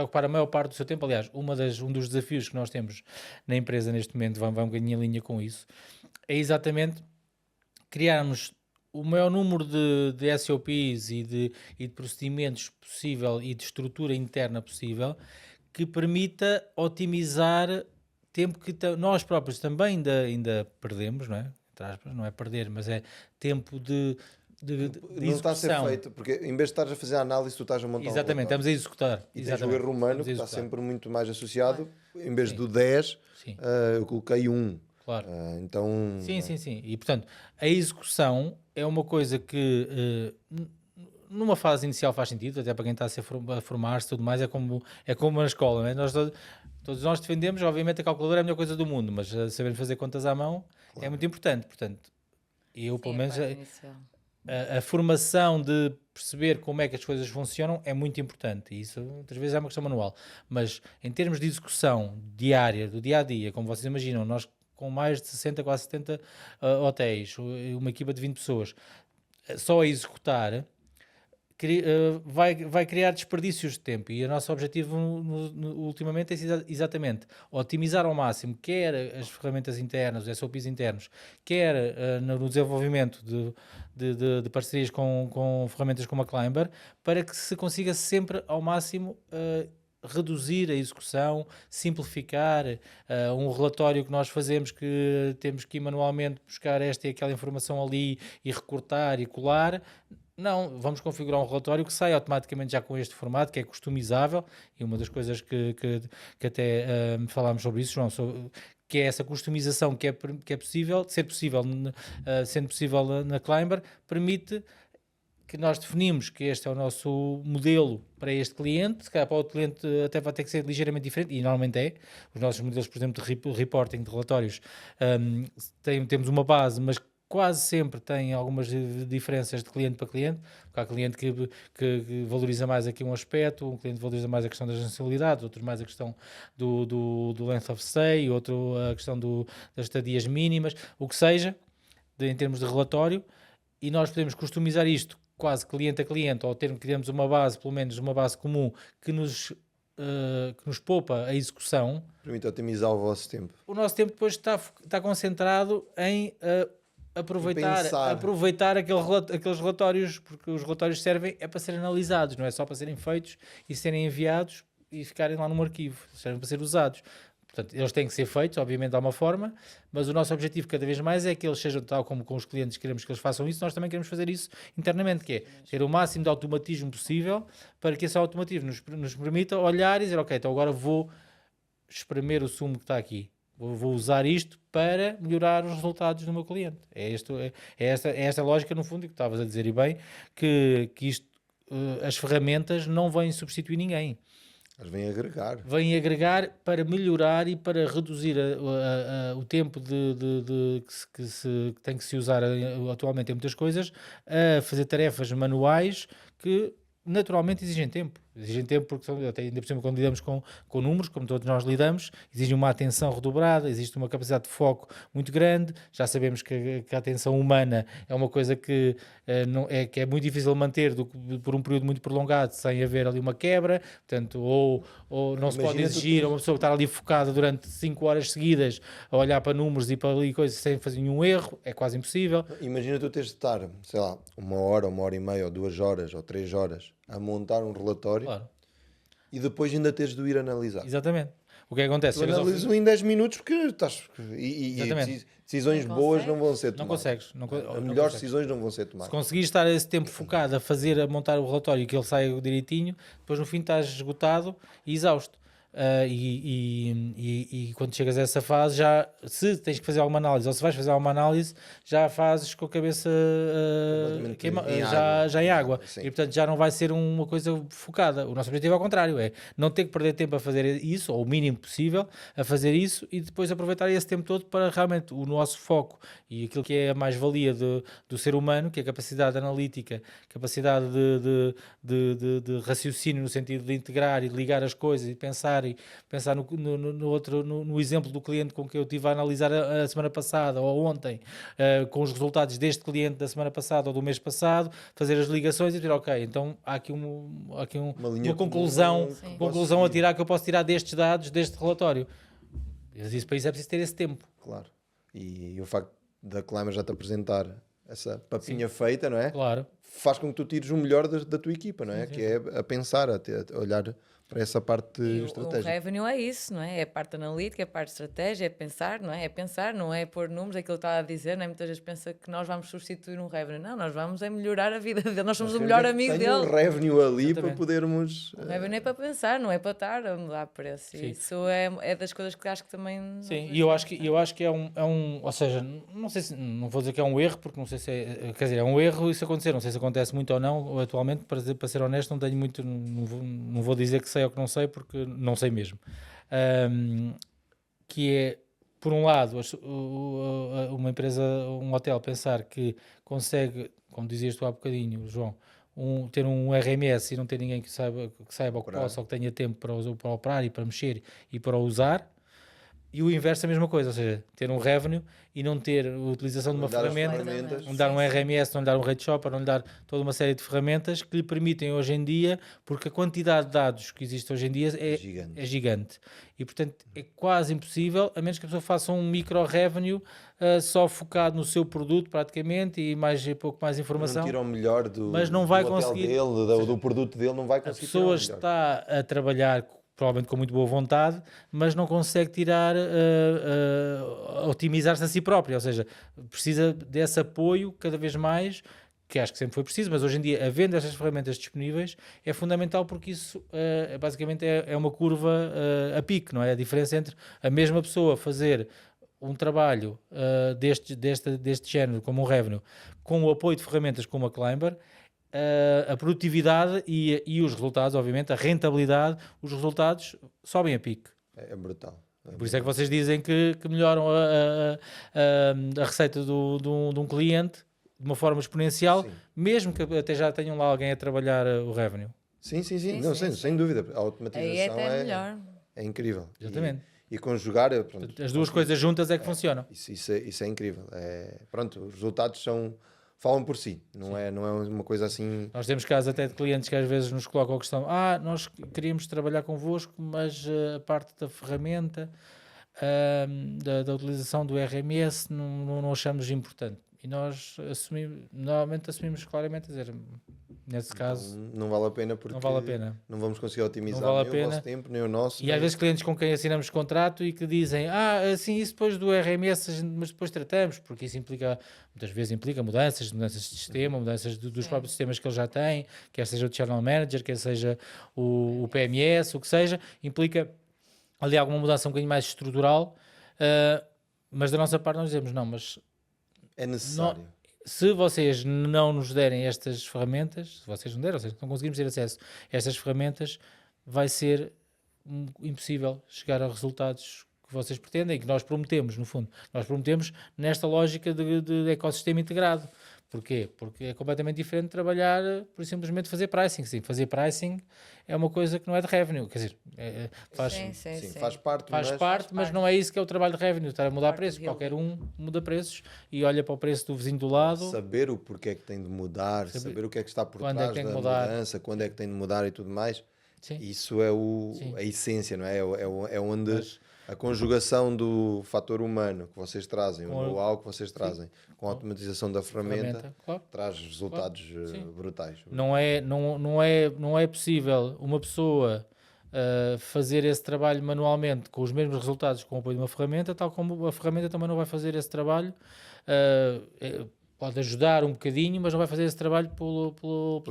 Speaker 2: ocupar a maior parte do seu tempo. Aliás, um dos desafios que nós temos na empresa neste momento, vamos um bocadinho em linha com isso, é exatamente criarmos o maior número de SOPs e de procedimentos possível e de estrutura interna possível que permita otimizar tempo que nós próprios também ainda perdemos, não é? Não é perder, mas é tempo de
Speaker 1: não está a ser feito, porque em vez de estares a fazer a análise, tu estás a montar
Speaker 2: exatamente, estamos a executar.
Speaker 1: E tens o erro humano que está sempre muito mais associado. Em vez do 10, eu coloquei 1.
Speaker 2: Claro.
Speaker 1: Então...
Speaker 2: Sim. E, portanto, a execução é uma coisa que... numa fase inicial faz sentido, até para quem está a formar-se e tudo mais, é como na escola, não é? Todos nós defendemos, obviamente a calculadora é a melhor coisa do mundo, mas saber fazer contas à mão é muito importante. Portanto, eu pelo menos a formação de perceber como é que as coisas funcionam é muito importante, e isso muitas vezes é uma questão manual, mas em termos de execução diária, do dia a dia, como vocês imaginam, nós com mais de 60, quase 70 hotéis, uma equipa de 20 pessoas, só a executar vai criar desperdícios de tempo, e o nosso objetivo ultimamente é exatamente otimizar ao máximo quer as ferramentas internas, os SOPs internos, quer no desenvolvimento de parcerias com ferramentas como a Climber, para que se consiga sempre ao máximo reduzir a execução, simplificar um relatório que nós fazemos que temos que ir manualmente buscar esta e aquela informação ali e recortar e colar. Não, vamos configurar um relatório que sai automaticamente já com este formato, que é customizável, e uma das coisas que até falámos sobre isso, João, que é essa customização que é possível, sendo possível na Climber, permite que nós definimos que este é o nosso modelo para este cliente, se calhar para outro cliente até vai ter que ser ligeiramente diferente, e normalmente é. Os nossos modelos, por exemplo, de reporting, de relatórios, temos uma base, mas quase sempre tem algumas diferenças de cliente para cliente, porque há cliente que valoriza mais aqui um aspecto, um cliente valoriza mais a questão das nacionalidades, outro mais a questão do length of stay, outro a questão das estadias mínimas, o que seja, em termos de relatório, e nós podemos customizar isto quase cliente a cliente, ou termos uma base, pelo menos uma base comum, que nos poupa a execução.
Speaker 1: Permite otimizar o vosso tempo.
Speaker 2: O nosso tempo depois está concentrado em aproveitar aqueles relatórios, porque os relatórios servem para serem analisados, não é só para serem feitos e serem enviados e ficarem lá num arquivo, servem para ser usados. Portanto, eles têm que ser feitos, obviamente, de alguma forma, mas o nosso objetivo cada vez mais é que eles sejam tal como com os clientes queremos que eles façam isso, nós também queremos fazer isso internamente, que é ter o máximo de automatismo possível para que esse automatismo nos permita olhar e dizer, ok, então agora vou espremer o sumo que está aqui. Vou usar isto para melhorar os resultados do meu cliente. É esta lógica, no fundo, que estavas a dizer, e bem, que isto, as ferramentas não vêm substituir ninguém.
Speaker 1: Elas vêm agregar.
Speaker 2: Vêm agregar para melhorar e para reduzir o tempo que tem que se usar atualmente em muitas coisas, a fazer tarefas manuais que naturalmente exigem tempo. Exigem tempo porque, até ainda por cima, quando lidamos com números, como todos nós lidamos, exigem uma atenção redobrada, existe uma capacidade de foco muito grande. Já sabemos que a atenção humana é uma coisa que é muito difícil manter por um período muito prolongado sem haver ali uma quebra. Portanto, ou não se pode exigir a uma pessoa que está ali focada durante 5 horas seguidas a olhar para números e para ali coisas sem fazer nenhum erro. É quase impossível.
Speaker 1: Imagina tu teres de estar, sei lá, 1 hora, 1h30, ou 2 horas, ou 3 horas a montar um relatório,
Speaker 2: Claro.
Speaker 1: E depois ainda teres de o ir analisar.
Speaker 2: Exatamente. O que acontece?
Speaker 1: Tu analisas em 10 minutos porque estás...
Speaker 2: Exatamente.
Speaker 1: Decisões boas não vão ser tomadas.
Speaker 2: Não consegues.
Speaker 1: As melhores decisões não vão ser tomadas.
Speaker 2: Se conseguires estar esse tempo focado a montar o relatório e que ele saia direitinho, depois no fim estás esgotado e exausto. E quando chegas a essa fase, já se tens que fazer alguma análise ou se vais fazer alguma análise, já fazes com a cabeça já em água.
Speaker 1: Sim.
Speaker 2: E portanto já não vai ser uma coisa focada. O nosso objetivo é ao contrário, é não ter que perder tempo a fazer isso, ou o mínimo possível a fazer isso, e depois aproveitar esse tempo todo para realmente o nosso foco e aquilo que é a mais-valia do ser humano, que é a capacidade analítica, capacidade de raciocínio no sentido de integrar e ligar as coisas e pensar no exemplo do cliente com que eu estive a analisar a semana passada ou ontem, com os resultados deste cliente da semana passada ou do mês passado, fazer as ligações e dizer, ok, então há aqui uma conclusão a tirar que eu posso tirar destes dados, deste relatório. Isso para isso é preciso ter esse tempo.
Speaker 1: Claro. E o facto da Climber já te apresentar essa papinha feita, não é?
Speaker 2: Claro.
Speaker 1: Faz com que tu tires o melhor da tua equipa, não é? Sim. Que é a pensar, a olhar para essa parte estratégica.
Speaker 3: O revenue é isso, não é? É a parte analítica, é a parte de estratégia, é pensar, não é? É pensar, não é pôr números, aquilo que está a dizer, não é? Muitas vezes pensa que nós vamos substituir um revenue. Não, nós vamos melhorar a vida dele, nós somos o melhor amigo dele.
Speaker 1: Tem um revenue ali para podermos...
Speaker 3: O revenue é para pensar, não é para estar a mudar preço. Isso é das coisas que acho que também...
Speaker 2: Sim, e eu acho que é um... Ou seja, não vou dizer que é um erro, porque não sei se é... Quer dizer, é um erro isso acontecer, não sei se acontece muito ou não, atualmente, para ser honesto, não tenho muito... Não vou dizer que sei ou que não sei, porque não sei mesmo. Que é, por um lado, uma empresa, um hotel, pensar que consegue, como dizias tu há bocadinho, João, ter um RMS e não ter ninguém que saiba ou que possa ou que tenha tempo para operar e para mexer e para usar. E o inverso é a mesma coisa, ou seja, ter um revenue e não ter a utilização de uma ferramenta, não dar um RMS, não lhe dar um rate shopper, não lhe dar toda uma série de ferramentas que lhe permitem hoje em dia, porque a quantidade de dados que existe hoje em dia é gigante. E, portanto, é quase impossível, a menos que a pessoa faça um micro-revenue só focado no seu produto, praticamente, e pouco mais informação.
Speaker 1: Não tira o melhor
Speaker 2: mas não vai
Speaker 1: do
Speaker 2: conseguir,
Speaker 1: dele, do produto dele, não vai conseguir.
Speaker 2: A pessoa está a trabalhar provavelmente com muito boa vontade, mas não consegue otimizar-se a si próprio, ou seja, precisa desse apoio cada vez mais, que acho que sempre foi preciso, mas hoje em dia, havendo estas ferramentas disponíveis, é fundamental porque isso basicamente é uma curva a pique, não é? A diferença entre a mesma pessoa fazer um trabalho deste género, como um revenue, com o apoio de ferramentas como a Climber, a produtividade e os resultados, obviamente, a rentabilidade, os resultados sobem a pique.
Speaker 1: É brutal.
Speaker 2: Por isso é que vocês dizem que melhoram a receita de um cliente de uma forma exponencial,
Speaker 1: Sim.
Speaker 2: mesmo que até já tenham lá alguém a trabalhar o revenue.
Speaker 1: Sim.
Speaker 3: Sim,
Speaker 1: Não,
Speaker 3: sim,
Speaker 1: sem
Speaker 3: sim.
Speaker 1: dúvida. A
Speaker 3: Aí
Speaker 1: automatização
Speaker 3: até melhor.
Speaker 1: é incrível.
Speaker 2: Exatamente.
Speaker 1: E conjugar, pronto,
Speaker 2: As duas coisas juntas é que funcionam.
Speaker 1: isso é incrível. Pronto, os resultados falam por si. Não é uma coisa assim.
Speaker 2: Nós temos casos até de clientes que às vezes nos colocam a questão: nós queríamos trabalhar convosco, mas a parte da ferramenta, da utilização do RMS, não achamos importante. E nós normalmente assumimos claramente a dizer, nesse caso,
Speaker 1: Não vale a pena porque
Speaker 2: não vale a pena.
Speaker 1: não vamos conseguir otimizar
Speaker 2: Não vale a
Speaker 1: nem o
Speaker 2: pena.
Speaker 1: vosso tempo, nem o nosso.
Speaker 2: E
Speaker 1: nem...
Speaker 2: às vezes clientes com quem assinamos contrato e que dizem, assim, isso depois do RMS, mas depois tratamos, porque isso muitas vezes implica mudanças de sistema, mudanças dos próprios sistemas que eles já têm, quer seja o Channel Manager, quer seja o PMS, o que seja, implica ali alguma mudança um bocadinho mais estrutural, mas da nossa parte nós dizemos, não, mas
Speaker 1: É necessário.
Speaker 2: se vocês não nos derem estas ferramentas, se vocês não derem, ou seja, não conseguimos ter acesso a estas ferramentas, vai ser impossível chegar a resultados que vocês pretendem e que nós prometemos, no fundo. Nós prometemos nesta lógica de ecossistema integrado. Porquê? Porque é completamente diferente de trabalhar por simplesmente fazer pricing. Sim, fazer pricing é uma coisa que não é de revenue. Quer dizer, faz parte, mas não é isso que é o trabalho de revenue. Estar a mudar preços. Qualquer um muda preços e olha para o preço do vizinho do lado.
Speaker 1: Saber o porquê é que tem de mudar, saber o que é que está por trás da mudança, quando é que tem de mudar e tudo mais.
Speaker 2: Sim.
Speaker 1: Isso é a essência, não é? É onde a conjugação do fator humano que vocês trazem, o know-how que vocês trazem, com a automatização da ferramenta,
Speaker 2: claro.
Speaker 1: Traz resultados brutais.
Speaker 2: Não é possível uma pessoa fazer esse trabalho manualmente com os mesmos resultados com o apoio de uma ferramenta, tal como a ferramenta também não vai fazer esse trabalho. Pode ajudar um bocadinho, mas não vai fazer esse trabalho pelo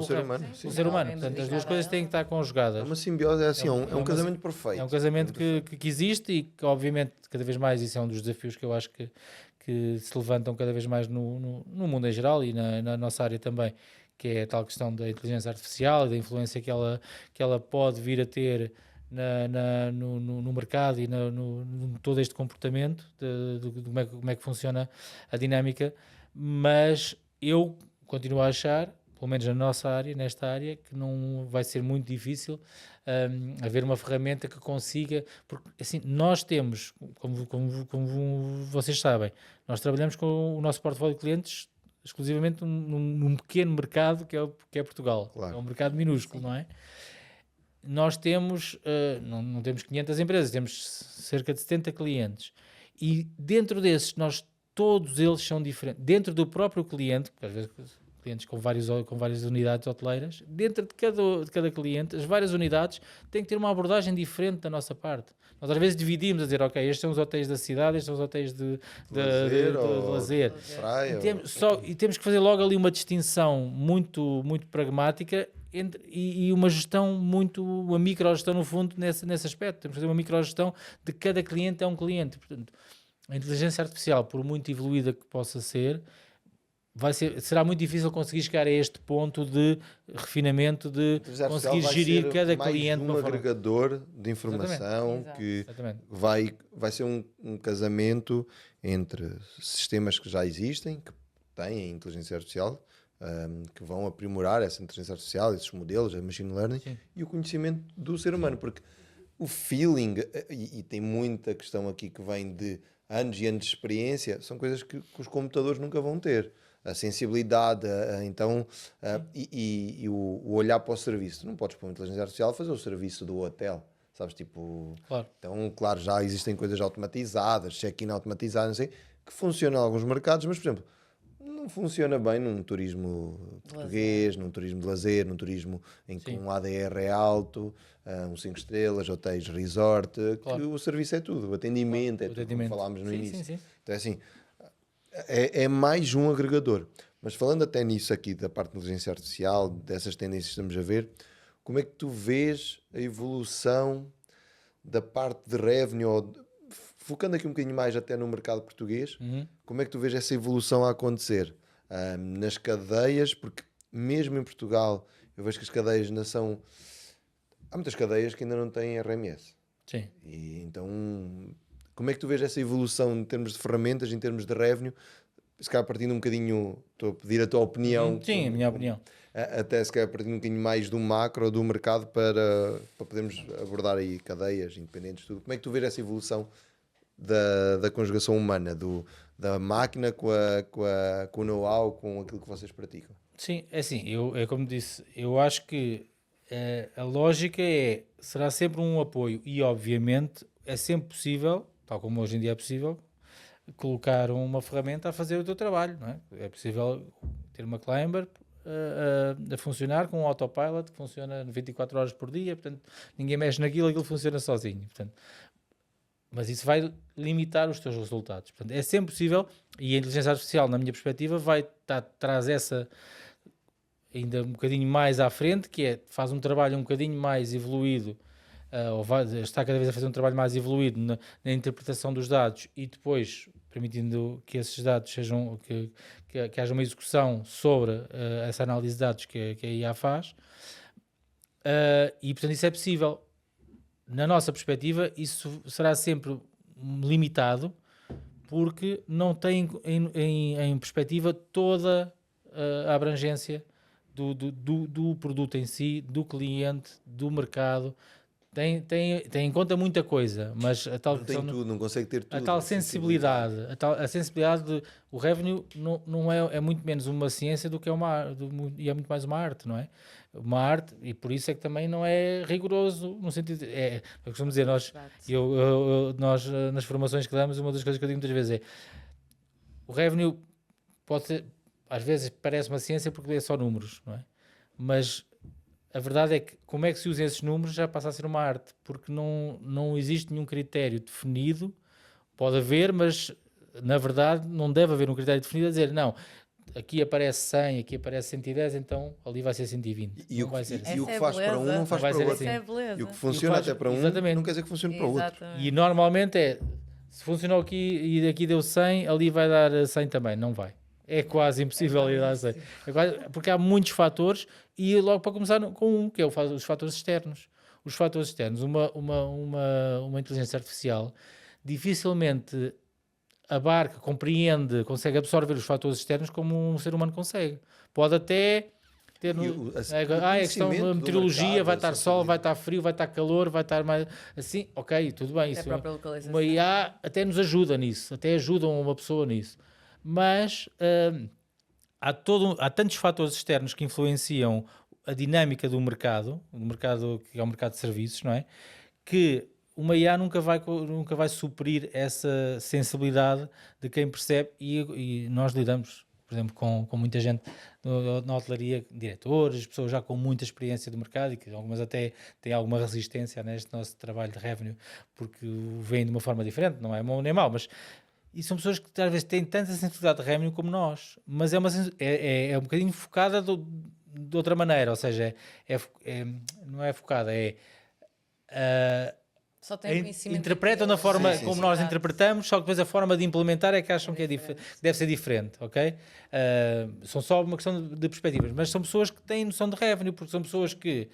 Speaker 1: ser humano.
Speaker 2: Pelo ser humano. Portanto, as duas coisas têm que estar conjugadas.
Speaker 1: É uma simbiose, é um casamento perfeito.
Speaker 2: É um casamento que existe e que, obviamente, cada vez mais, isso é um dos desafios que eu acho que se levantam cada vez mais no mundo em geral e na nossa área também, que é a tal questão da inteligência artificial e da influência que ela pode vir a ter no mercado e no todo este comportamento, de como é que funciona a dinâmica. Mas eu continuo a achar, pelo menos na nossa área, nesta área, que não vai ser muito difícil haver uma ferramenta que consiga, porque assim, nós temos, como vocês sabem, nós trabalhamos com o nosso portfólio de clientes exclusivamente num pequeno mercado que é Portugal.
Speaker 1: Claro.
Speaker 2: É um mercado minúsculo, não é? Nós temos, não temos 500 empresas, temos cerca de 70 clientes e dentro desses todos eles são diferentes. Dentro do próprio cliente, porque às vezes clientes com várias unidades hoteleiras, dentro de cada cliente, as várias unidades têm que ter uma abordagem diferente da nossa parte. Nós às vezes dividimos a dizer, ok, estes são os hotéis da cidade, estes são os hotéis de lazer.
Speaker 1: Praia,
Speaker 2: e temos que fazer logo ali uma distinção muito, muito pragmática e uma gestão uma microgestão no fundo nesse aspecto. Temos que fazer uma microgestão de cada cliente é um cliente. Portanto, a inteligência artificial, por muito evoluída que possa ser, será muito difícil conseguir chegar a este ponto de refinamento, de conseguir gerir cada cliente.
Speaker 1: Um agregador de informação que vai ser um casamento entre sistemas que já existem, que têm inteligência artificial, que vão aprimorar essa inteligência artificial, esses modelos, a machine learning, e o conhecimento do ser humano, porque o feeling, e tem muita questão aqui que vem de anos e anos de experiência, são coisas que os computadores nunca vão ter. A sensibilidade, e o olhar para o serviço. Tu não podes pôr uma inteligência artificial a fazer o serviço do hotel, sabes? Tipo,
Speaker 2: claro.
Speaker 1: Então, claro, já existem coisas automatizadas, check-in automatizado, não sei, que funcionam em alguns mercados, mas, por exemplo, não funciona bem num turismo português, num turismo de lazer, num turismo em que um ADR é alto, um 5 estrelas, hotéis resort, que o serviço é tudo, o atendimento é tudo, como falámos no início.
Speaker 2: Sim.
Speaker 1: Então é assim, é mais um agregador. Mas falando até nisso aqui, da parte de inteligência artificial, dessas tendências que estamos a ver, como é que tu vês a evolução da parte de revenue, focando aqui um bocadinho mais até no mercado português, como é que tu vês essa evolução a acontecer nas cadeias? Porque mesmo em Portugal, eu vejo que as cadeias ainda são... Há muitas cadeias que ainda não têm RMS.
Speaker 2: Sim.
Speaker 1: E então, como é que tu vês essa evolução em termos de ferramentas, em termos de revenue? Se calhar partindo um bocadinho, estou a pedir a tua opinião.
Speaker 2: Sim, a minha opinião.
Speaker 1: Até se calhar partindo um bocadinho mais do macro, do mercado, para podermos abordar aí cadeias independentes, tudo. Como é que tu vês essa evolução da conjugação humana, da máquina com o know-how, com aquilo que vocês praticam?
Speaker 2: Sim, é assim, é como disse, eu acho que a lógica será sempre um apoio e obviamente é sempre possível, tal como hoje em dia é possível, colocar uma ferramenta a fazer o teu trabalho, não é? É possível ter uma Climber a funcionar com um autopilot que funciona 24 horas por dia, portanto ninguém mexe naquilo, aquilo funciona sozinho, portanto, mas isso vai limitar os teus resultados, portanto é sempre possível e a inteligência artificial, na minha perspectiva, traz essa ainda um bocadinho mais à frente, que faz um trabalho um bocadinho mais evoluído, está cada vez a fazer um trabalho mais evoluído na interpretação dos dados e depois permitindo que esses dados sejam, que haja uma execução sobre essa análise de dados que a IA faz, e portanto isso é possível. Na nossa perspectiva, isso será sempre limitado, porque não tem em perspectiva toda a abrangência do produto em si, do cliente, do mercado. Tem em conta muita coisa, mas a tal
Speaker 1: não tem tudo, não consegue ter tudo.
Speaker 2: A tal sensibilidade, a sensibilidade o revenue não é muito menos uma ciência do que é e é muito mais uma arte, não é? Uma arte, e por isso é que também não é rigoroso, no sentido, eu costumo dizer, nós nas formações que damos, uma das coisas que eu digo muitas vezes o revenue pode ser, às vezes parece uma ciência porque é só números, não é? Mas a verdade é que como é que se usam esses números já passa a ser uma arte, porque não existe nenhum critério definido, pode haver, mas na verdade não deve haver um critério definido a dizer, não, aqui aparece 100, aqui aparece 110, então ali vai ser 120.
Speaker 1: E o que faz
Speaker 3: beleza.
Speaker 1: para um não faz para o outro.
Speaker 3: Essa é beleza.
Speaker 1: E o que funciona até para um
Speaker 2: exatamente.
Speaker 1: não quer dizer que funcione para o outro.
Speaker 3: Exatamente.
Speaker 2: E normalmente se funcionou aqui e aqui deu 100, ali vai dar 100 também, não vai. É quase impossível ir dar 100. Porque há muitos fatores e logo para começar com que é os fatores externos. Os fatores externos, uma inteligência artificial dificilmente abarca, compreende, consegue absorver os fatores externos como um ser humano consegue. Pode até ter a questão da meteorologia, vai estar sol, vai estar frio, vai estar calor, vai estar mais assim, ok, tudo bem. Isso, uma IA até nos ajuda nisso, até ajudam uma pessoa nisso. Mas há tantos fatores externos que influenciam a dinâmica do mercado que é o mercado de serviços, não é? Que uma IA nunca vai suprir essa sensibilidade de quem percebe e nós lidamos, por exemplo, com muita gente na hotelaria, diretores, pessoas já com muita experiência do mercado e que algumas até têm alguma resistência neste nosso trabalho de revenue porque vêm de uma forma diferente, não é bom nem mau, mas e são pessoas que às vezes têm tanta sensibilidade de revenue como nós, mas é um bocadinho focada de outra maneira, ou seja, não é focada,
Speaker 3: só tem conhecimento
Speaker 2: interpretam da forma como nós interpretamos, só que depois a forma de implementar é que acham que deve ser diferente, ok? São só uma questão de perspectivas, mas são pessoas que têm noção de revenue, porque são pessoas que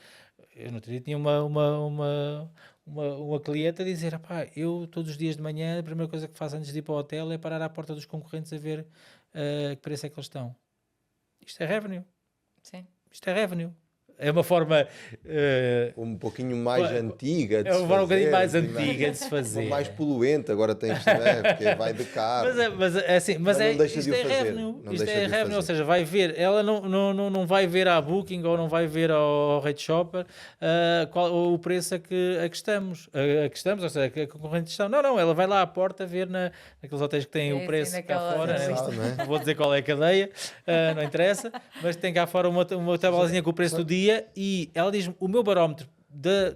Speaker 2: eu no outro dia tinha uma cliente a dizer, eu todos os dias de manhã a primeira coisa que faço antes de ir para o hotel é parar à porta dos concorrentes a ver que preço é que eles estão. Isto é revenue.
Speaker 3: Sim.
Speaker 2: Isto é revenue. É uma forma
Speaker 1: um pouquinho mais antiga de se fazer.
Speaker 2: É uma forma um bocadinho mais antiga de se fazer.
Speaker 1: Mais poluente, agora tem que ser, porque vai de carro.
Speaker 2: Mas isto é revenue. Isto é revenue, ou seja, vai ver, ela não vai ver à Booking ou não vai ver ao Rate Shopper o preço a que estamos, ou seja, que a concorrente estão. Não, ela vai lá à porta ver naqueles hotéis que têm o preço cá fora. Não vou dizer qual é a cadeia, não interessa, mas tem cá fora uma tabelazinha com o preço do dia. E ela diz: o meu barómetro da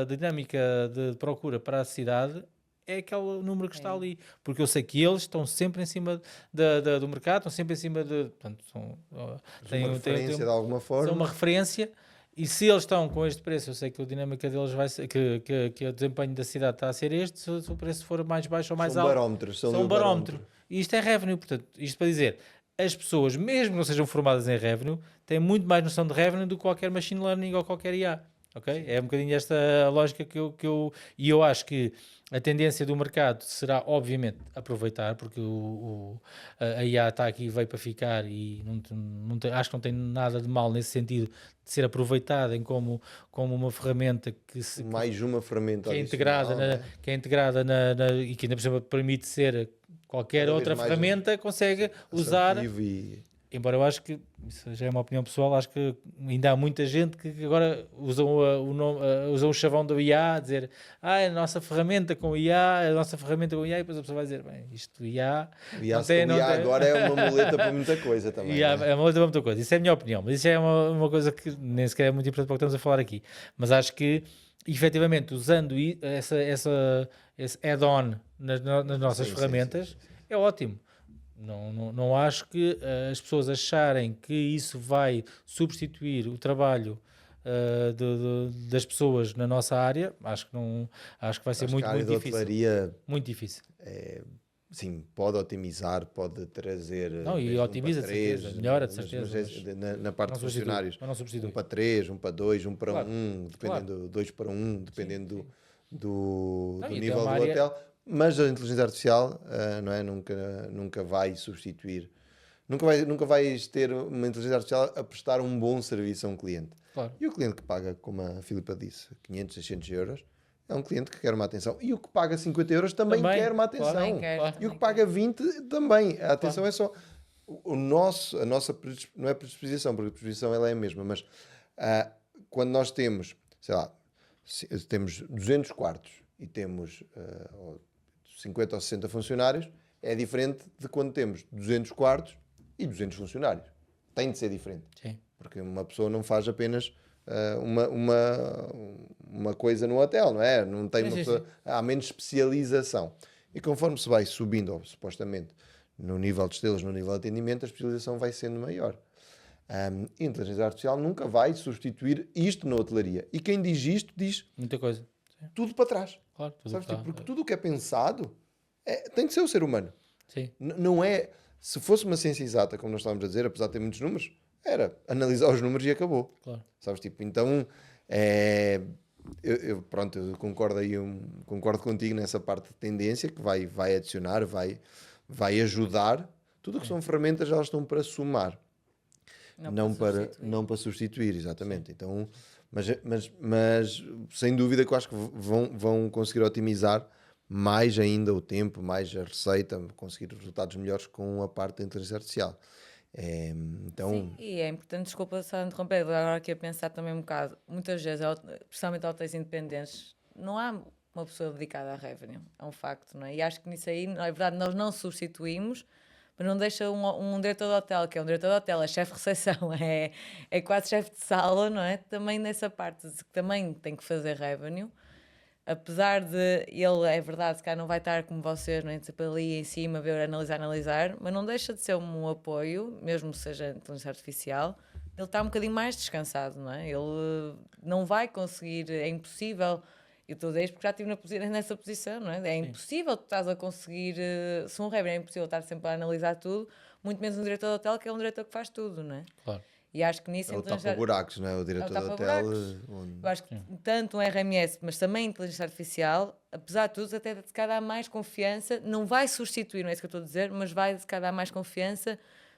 Speaker 2: dinâmica de procura para a cidade é aquele número que está ali, porque eu sei que eles estão sempre em cima do mercado, estão sempre em cima de. Portanto,
Speaker 1: têm uma referência de alguma forma.
Speaker 2: São uma referência, e se eles estão com este preço, eu sei que a dinâmica deles vai ser, que o desempenho da cidade está a ser este, se o preço for mais baixo ou mais alto.
Speaker 1: São um
Speaker 2: barómetro. E isto é revenue, portanto, isto para dizer. As pessoas, mesmo que não sejam formadas em revenue, têm muito mais noção de revenue do que qualquer machine learning ou qualquer IA. ok? É um bocadinho esta a lógica e eu acho que a tendência do mercado será, obviamente, aproveitar, porque a IA está aqui, veio para ficar e acho que não tem nada de mal nesse sentido de ser aproveitada como uma ferramenta
Speaker 1: Mais uma ferramenta
Speaker 2: que é integrada,
Speaker 1: adicional, não é?
Speaker 2: que é integrada e que ainda por cima permite ser qualquer
Speaker 1: Cada vez
Speaker 2: outra
Speaker 1: mais
Speaker 2: ferramenta, consegue usar.
Speaker 1: assertivo e
Speaker 2: Embora eu acho que, isso já é uma opinião pessoal, acho que ainda há muita gente que agora usam usam o chavão do IA, a dizer a nossa ferramenta com IA, a nossa ferramenta com IA, e depois a pessoa vai dizer, bem, isto IA não tem...
Speaker 1: IA agora é uma muleta para muita coisa também.
Speaker 2: IA
Speaker 1: não é?
Speaker 2: é uma outra coisa, isso é a minha opinião, mas isso é uma coisa que nem sequer é muito importante para o que estamos a falar aqui, mas acho que efetivamente usando esse add-on nas nossas
Speaker 1: Sim,
Speaker 2: ferramentas
Speaker 1: sim.
Speaker 2: é ótimo. Não acho que as pessoas acharem que isso vai substituir o trabalho das pessoas na nossa área. Acho que vai ser
Speaker 1: Acho que a área
Speaker 2: muito
Speaker 1: da
Speaker 2: difícil.
Speaker 1: hotelaria,
Speaker 2: Muito difícil.
Speaker 1: sim, pode otimizar, pode trazer
Speaker 2: Não, e
Speaker 1: mesmo
Speaker 2: otimiza de
Speaker 1: para 3,
Speaker 2: certeza, melhora de
Speaker 1: mas
Speaker 2: certeza.
Speaker 1: na parte
Speaker 2: Não
Speaker 1: de
Speaker 2: substitui,
Speaker 1: funcionários,
Speaker 2: mas não substitui.
Speaker 1: para 3, para 2, para
Speaker 2: Claro,
Speaker 1: dependendo, 2 para 1, dependendo do
Speaker 2: Não, e
Speaker 1: nível do
Speaker 2: tem uma área-
Speaker 1: hotel. Mas a inteligência artificial não é? Nunca vai substituir. Nunca vais ter uma inteligência artificial a prestar um bom serviço a um cliente.
Speaker 2: Claro.
Speaker 1: E o cliente que paga, como a Filipa disse, 500, 600 euros, é um cliente que quer uma atenção. E o que paga 50 euros também quer uma
Speaker 2: claro.
Speaker 1: atenção.
Speaker 3: Também quer,
Speaker 1: E o
Speaker 3: também
Speaker 1: que paga 20 também. A atenção
Speaker 2: Claro.
Speaker 1: é só... a nossa não é predisposição, porque a predisposição ela é a mesma, mas quando nós temos, sei lá, temos 200 quartos e temos 50 ou 60 funcionários, é diferente de quando temos 200 quartos e 200 funcionários. Tem de ser diferente.
Speaker 2: Sim.
Speaker 1: Porque uma pessoa não faz apenas uma coisa no hotel, não é? Não tem uma pessoa, há menos especialização. E conforme se vai subindo, ou, supostamente, no nível de estrelas, no nível de atendimento, a especialização vai sendo maior. A inteligência artificial nunca vai substituir isto na hotelaria. E quem diz isto, diz
Speaker 2: Muita coisa. Sim.
Speaker 1: tudo para trás.
Speaker 2: Claro, tudo
Speaker 1: Sabes?
Speaker 2: está-
Speaker 1: Tipo, porque tudo o que é pensado tem de ser o ser humano.
Speaker 2: Sim.
Speaker 1: Não é... Se fosse uma ciência exata, como nós estávamos a dizer, apesar de ter muitos números, era analisar os números e acabou.
Speaker 2: Claro.
Speaker 1: Sabes? Tipo, então... pronto, eu concordo aí, concordo contigo nessa parte de tendência que vai adicionar, vai ajudar. Tudo o que são ferramentas, elas estão para somar, não para substituir, exatamente. Então, mas sem dúvida que eu acho que vão conseguir otimizar mais ainda o tempo, mais a receita, conseguir resultados melhores com a parte da inteligência artificial. Então,
Speaker 3: Sim, e é importante, desculpa só interromper, agora aqui a pensar também um bocado, muitas vezes, principalmente hotéis independentes, não há uma pessoa dedicada à revenue, é um facto, não é? E acho que nisso aí, na verdade, nós não substituímos, mas não deixa um diretor de hotel, que é um diretor de hotel, é chefe de recepção, é quase chefe de sala, não é? Também nessa parte, de que também tem que fazer revenue, apesar de ele, é verdade, se calhar não vai estar como vocês, não é? Sempre ali em cima, ver, analisar, mas não deixa de ser um apoio, mesmo que seja inteligência artificial, ele está um bocadinho mais descansado, não é? Ele não vai conseguir, é impossível, eu estou a dizer isto porque já estive nessa posição, não é? É impossível tu estás a conseguir, se um revenue é impossível estar sempre a analisar tudo, muito menos um diretor de hotel, que é um diretor que faz tudo, não é?
Speaker 2: Claro.
Speaker 3: E acho que nisso
Speaker 1: é o tapa-buracos, não é? O diretor do hotel.
Speaker 3: eu acho que tanto um RMS, mas também a inteligência artificial, apesar de tudo, até se calhar dar mais confiança, não vai substituir, não é isso que eu estou a dizer, mas vai se calhar dar mais confiança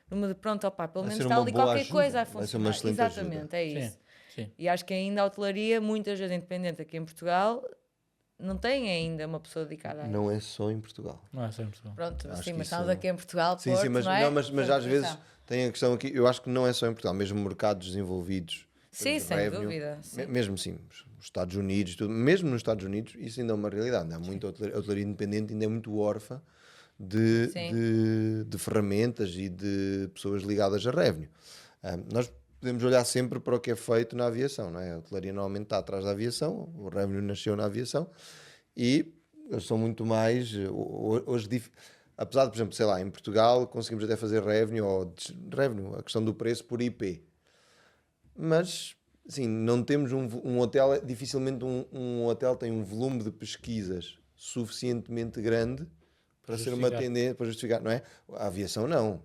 Speaker 3: numa de pronto, opá, pelo
Speaker 1: Vai
Speaker 3: menos
Speaker 1: ser
Speaker 3: está
Speaker 1: uma
Speaker 3: ali
Speaker 1: boa
Speaker 3: qualquer
Speaker 1: ajuda,
Speaker 3: coisa a
Speaker 1: vai ser uma
Speaker 3: funcionar.
Speaker 1: excelente
Speaker 3: Exatamente,
Speaker 1: ajuda.
Speaker 3: é isso.
Speaker 2: Sim.
Speaker 3: E acho que ainda a hotelaria, muitas vezes independente aqui em Portugal, não tem ainda uma pessoa dedicada a isso.
Speaker 1: Não é só em Portugal.
Speaker 2: Não é sempre bom.
Speaker 3: Pronto,
Speaker 1: Acho
Speaker 3: sim,
Speaker 1: que
Speaker 3: mas
Speaker 1: isso-
Speaker 3: estamos aqui em Portugal,
Speaker 1: Sim,
Speaker 3: Porto,
Speaker 1: sim, mas,
Speaker 3: não é?
Speaker 1: mas
Speaker 3: Portanto,
Speaker 1: às vezes
Speaker 3: atenção.
Speaker 1: tem a questão aqui, eu acho que não é só em Portugal, mesmo mercados desenvolvidos.
Speaker 3: Sim,
Speaker 1: de
Speaker 3: sem
Speaker 1: revenue,
Speaker 3: dúvida. Sim.
Speaker 1: Mesmo sim, os Estados Unidos, tudo, mesmo nos Estados Unidos, isso ainda é uma realidade. Há muita hotelaria independente, ainda é muito órfã de ferramentas e de pessoas ligadas a revenue. Nós podemos olhar sempre para o que é feito na aviação, não é? A hotelaria normalmente está atrás da aviação, o revenue nasceu na aviação e eles são muito mais hoje apesar de, por exemplo, sei lá, em Portugal conseguimos até fazer revenue, a questão do preço por IP, mas assim, não temos um hotel, dificilmente um hotel tem um volume de pesquisas suficientemente grande para ser uma tendência, para justificar, não é? A aviação não,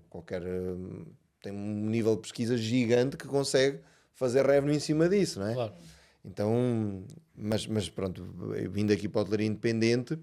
Speaker 1: tem um nível de pesquisa gigante que consegue fazer revenue em cima disso, não é?
Speaker 2: Claro.
Speaker 1: Então, mas pronto, vindo aqui para a hotelaria independente,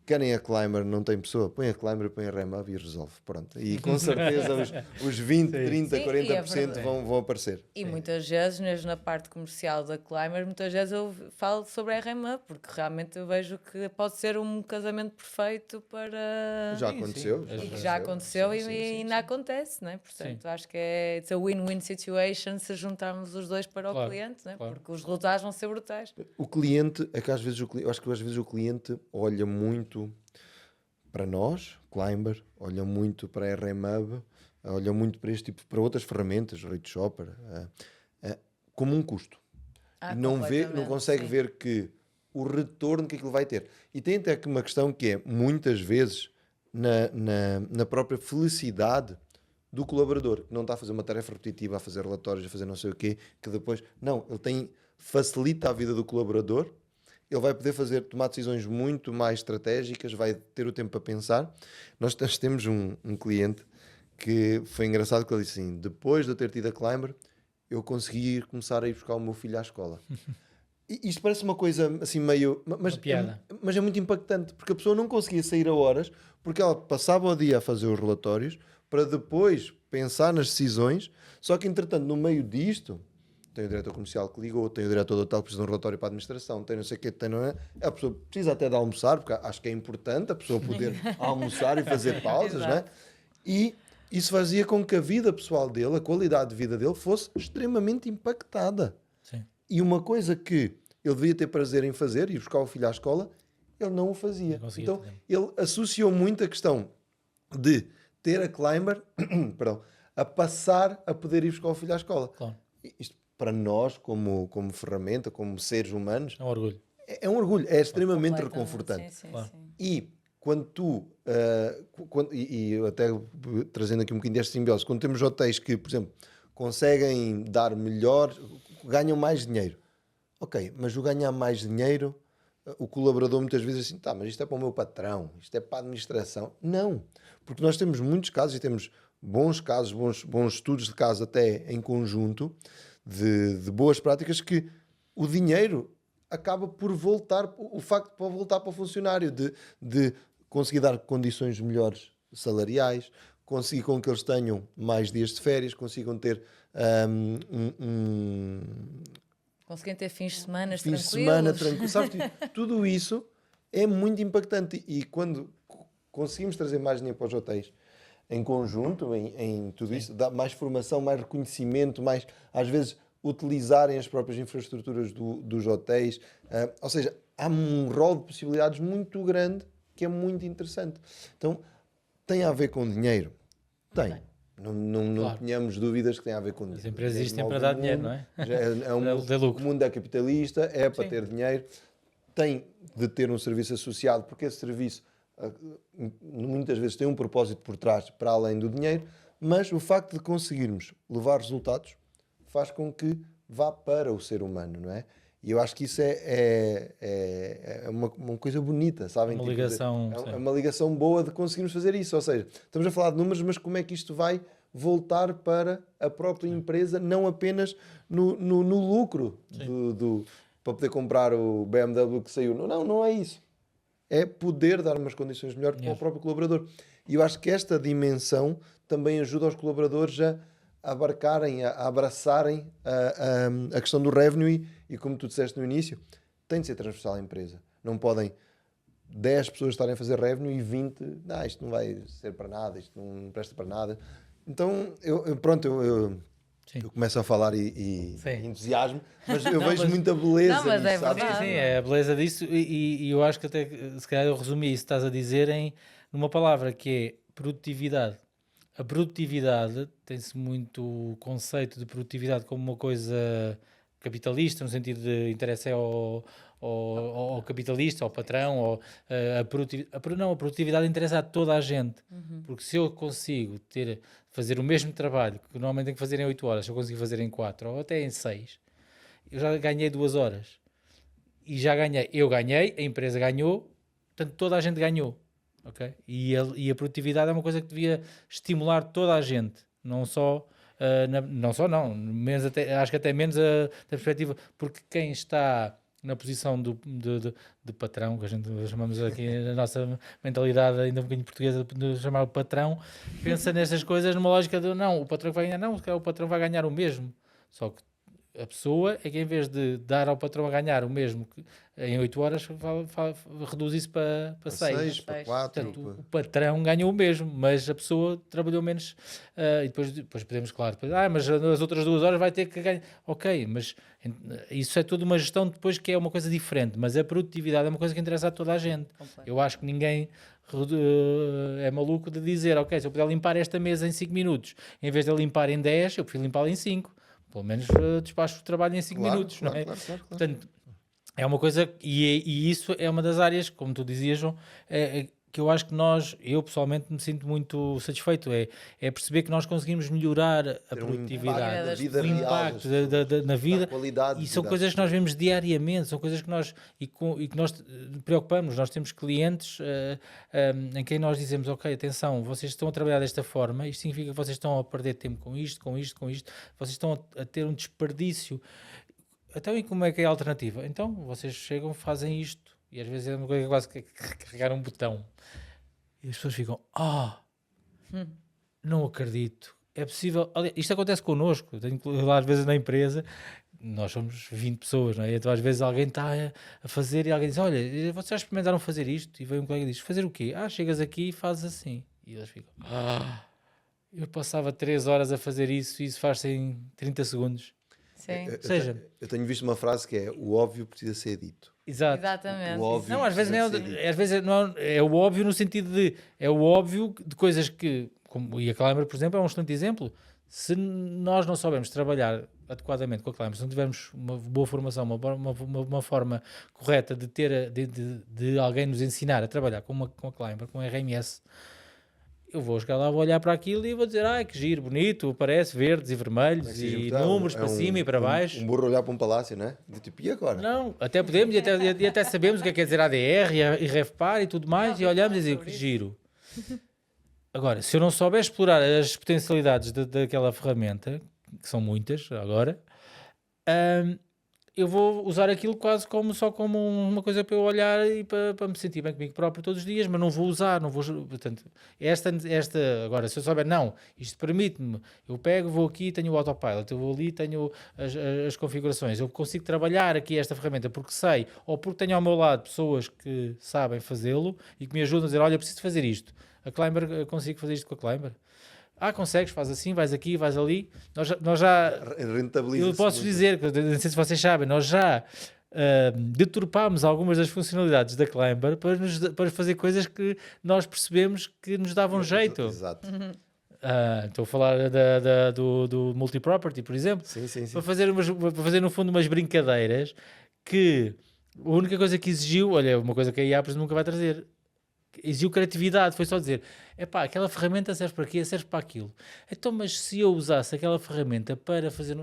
Speaker 1: querem a Climber, não tem pessoa, põe a Climber, põe a RemHub e resolve, pronto. E com certeza os 20, 30,
Speaker 3: Sim,
Speaker 1: 40% vão aparecer.
Speaker 3: E muitas vezes, mesmo na parte comercial da Climber, muitas vezes eu falo sobre a RMA, porque realmente eu vejo que pode ser um casamento perfeito para...
Speaker 1: Já aconteceu.
Speaker 3: E que já aconteceu
Speaker 1: Sim,
Speaker 3: e
Speaker 1: sim,
Speaker 3: ainda
Speaker 1: sim.
Speaker 3: acontece, né? Portanto, acho que é it's a win-win situation se juntarmos os dois para o cliente, né? Porque os resultados vão ser brutais.
Speaker 1: O cliente, é que às vezes eu acho que às vezes o cliente olha muito para nós, Climber, olha muito para a RMhub, olha muito para este tipo, para outras ferramentas, Rate Shopper, como um custo. E não consegue
Speaker 3: sim.
Speaker 1: ver que o retorno que aquilo vai ter. E tem até que uma questão que é, muitas vezes, na própria felicidade do colaborador, que não está a fazer uma tarefa repetitiva, a fazer relatórios, a fazer não sei o quê, que depois... Não, facilita a vida do colaborador, ele vai poder tomar decisões muito mais estratégicas, vai ter o tempo para pensar. Nós temos um cliente que foi engraçado, que ele disse assim, depois de eu ter tido a Climber, eu consegui começar a ir buscar o meu filho à escola. E isto parece uma coisa assim meio... Mas é muito impactante, porque a pessoa não conseguia sair a horas, porque ela passava o dia a fazer os relatórios, para depois pensar nas decisões, só que entretanto no meio disto, tem o diretor comercial que ligou, tem o diretor do hotel que precisa de um relatório para a administração, tem não sei o que, tem, não é? A pessoa precisa até de almoçar, porque acho que é importante a pessoa poder almoçar e fazer pausas, não é? E isso fazia com que a vida pessoal dele, a qualidade de vida dele, fosse extremamente impactada.
Speaker 2: Sim.
Speaker 1: E uma coisa que ele devia ter prazer em fazer, ir buscar o filho à escola, ele não o fazia. Então, ele associou muito a questão de ter a Climber perdão, a passar a poder ir buscar o filho à escola.
Speaker 2: Claro.
Speaker 1: Isto, para nós, como ferramenta, como seres humanos,
Speaker 2: é um orgulho.
Speaker 1: É um orgulho, é extremamente reconfortante.
Speaker 3: Sim,
Speaker 2: claro.
Speaker 3: sim.
Speaker 1: E quando tu, e até trazendo aqui um bocadinho desta simbiose, quando temos hotéis que, por exemplo, conseguem dar melhor, ganham mais dinheiro. Ok, mas o ganhar mais dinheiro, o colaborador muitas vezes assim, tá, mas isto é para o meu patrão, isto é para a administração. Não, porque nós temos muitos casos e temos bons casos, bons estudos de casos até em conjunto, de boas práticas, que o dinheiro acaba por voltar, o facto de voltar para o funcionário, de conseguir dar condições melhores salariais, conseguir com que eles tenham mais dias de férias, consigam ter
Speaker 3: conseguem ter fins de semana
Speaker 1: tranquilos. Sabes, tudo isso é muito impactante. E quando conseguimos trazer mais dinheiro para os hotéis em conjunto, em tudo isso, dá mais formação, mais reconhecimento, mais, às vezes, utilizarem as próprias infraestruturas dos hotéis. Ou seja, há um rol de possibilidades muito grande que é muito interessante. Então, tem a ver com dinheiro? Tem. Não tenhamos dúvidas que tem a ver com dinheiro.
Speaker 2: As empresas existem para dar dinheiro, não é?
Speaker 1: O mundo é capitalista, é para ter dinheiro. Tem de ter um serviço associado, porque esse serviço muitas vezes tem um propósito por trás, para além do dinheiro, mas o facto de conseguirmos levar resultados faz com que vá para o ser humano, não é? E eu acho que isso é uma coisa bonita, sabem?
Speaker 2: Uma ligação,
Speaker 1: é uma ligação boa de conseguirmos fazer isso. Ou seja, estamos a falar de números, mas como é que isto vai voltar para a própria empresa, não apenas no lucro para poder comprar o BMW que saiu. Não é isso. É poder dar umas condições melhores para o próprio colaborador. E eu acho que esta dimensão também ajuda os colaboradores a abarcarem, a abraçarem a questão do revenue e como tu disseste no início, tem de ser transversal à empresa. Não podem 10 pessoas estarem a fazer revenue e 20, isto não vai ser para nada, isto não presta para nada. Então, eu começo a falar e entusiasmo, mas eu vejo muita beleza
Speaker 3: não, mas
Speaker 1: nisso,
Speaker 3: é
Speaker 2: Sim, é a beleza disso e eu acho que até, se calhar eu resumi isso que estás a dizer numa palavra que é produtividade. A produtividade, tem-se muito o conceito de produtividade como uma coisa capitalista, no sentido de interesse ao capitalista, ao patrão, a produtividade interessa a toda a gente, porque se eu consigo fazer o mesmo trabalho que normalmente tenho que fazer em 8 horas, se eu conseguir fazer em 4 ou até em 6, eu já ganhei 2 horas, e eu ganhei, a empresa ganhou, portanto toda a gente ganhou. Okay? E a produtividade é uma coisa que devia estimular toda a gente, não só não só não, menos até, acho que até menos da perspectiva, porque quem está na posição de patrão, que a gente chamamos aqui na nossa mentalidade ainda um bocadinho portuguesa de chamar o patrão, pensa nestas coisas numa lógica de não, o patrão vai ganhar, não, o patrão vai ganhar o mesmo, só que a pessoa é que em vez de dar ao patrão a ganhar o mesmo que em 8 horas, reduz isso para 6.
Speaker 1: Para 4.
Speaker 2: Portanto, o patrão ganhou o mesmo, mas a pessoa trabalhou menos. E depois podemos, claro, mas as outras 2 horas vai ter que ganhar. Ok, mas isso é toda uma gestão depois que é uma coisa diferente, mas a produtividade é uma coisa que interessa a toda a gente. Eu acho que ninguém é maluco de dizer, ok, se eu puder limpar esta mesa em 5 minutos, em vez de limpar em 10, eu prefiro limpá-la em 5. Pelo menos despacho o trabalho em 5 minutos, não é?
Speaker 1: Claro.
Speaker 2: Portanto, é uma coisa, e isso é uma das áreas, como tu dizias, João, que eu acho que eu pessoalmente me sinto muito satisfeito, é perceber que nós conseguimos melhorar a produtividade, o impacto na vida, e são coisas que nós vemos diariamente, são coisas que nós, e que nós preocupamos. Nós temos clientes em quem nós dizemos, ok, atenção, vocês estão a trabalhar desta forma, isto significa que vocês estão a perder tempo com isto, vocês estão a ter um desperdício. Então, e como é que é a alternativa? Então, vocês chegam, fazem isto, e às vezes é uma coisa quase que carregar um botão. E as pessoas ficam, não acredito. É possível. Aliás, isto acontece connosco. Tenho lá às vezes na empresa, nós somos 20 pessoas, não é? Então às vezes alguém está a fazer e alguém diz, olha, vocês já experimentaram fazer isto? E vem um colega e diz, fazer o quê? Chegas aqui e fazes assim. E eles ficam, eu passava 3 horas a fazer isso e isso faz-se em 30 segundos.
Speaker 3: Sim.
Speaker 1: Eu tenho visto uma frase que é, o óbvio precisa ser dito.
Speaker 2: Exato.
Speaker 3: Exatamente.
Speaker 1: O óbvio
Speaker 2: Não, às vezes não
Speaker 1: precisa
Speaker 2: às vezes não é o óbvio no sentido de, é o óbvio de coisas que, como, e a Climber, por exemplo, é um excelente exemplo. Se nós não soubermos trabalhar adequadamente com a Climber, se não tivermos uma boa formação, uma forma correta de ter de alguém nos ensinar a trabalhar com a Climber, com a RMS, eu vou chegar lá, vou olhar para aquilo e vou dizer, que giro, bonito, parece verdes e vermelhos e números para cima e para baixo.
Speaker 1: Um burro olhar para um palácio, não é? De tipo, e agora?
Speaker 2: Não, até podemos e até sabemos o que quer dizer ADR e RefPAR e tudo mais, e olhamos e dizemos, que giro. Agora, se eu não souber explorar as potencialidades daquela ferramenta, que são muitas agora, eu vou usar aquilo quase só como uma coisa para eu olhar e para me sentir bem comigo próprio todos os dias, mas não vou usar, portanto, agora, se eu souber, não, isto permite-me, eu pego, vou aqui, tenho o autopilot, eu vou ali, tenho as configurações, eu consigo trabalhar aqui esta ferramenta porque sei, ou porque tenho ao meu lado pessoas que sabem fazê-lo e que me ajudam a dizer, olha, eu preciso fazer isto, a Climber, consigo fazer isto com a Climber? Consegues, faz assim, vais aqui, vais ali. Nós já... Eu posso dizer, não sei se vocês sabem, nós já deturpámos algumas das funcionalidades da Climber para fazer coisas que nós percebemos que nos davam jeito.
Speaker 1: Exato.
Speaker 2: Estou a falar do multi-property, por exemplo.
Speaker 1: Sim.
Speaker 2: Para fazer, no fundo, umas brincadeiras que a única coisa que exigiu, olha, uma coisa que a IA nunca vai trazer, exigiu criatividade, foi só dizer, aquela ferramenta serve para quê? Serve para aquilo. Então, mas se eu usasse aquela ferramenta para fazer...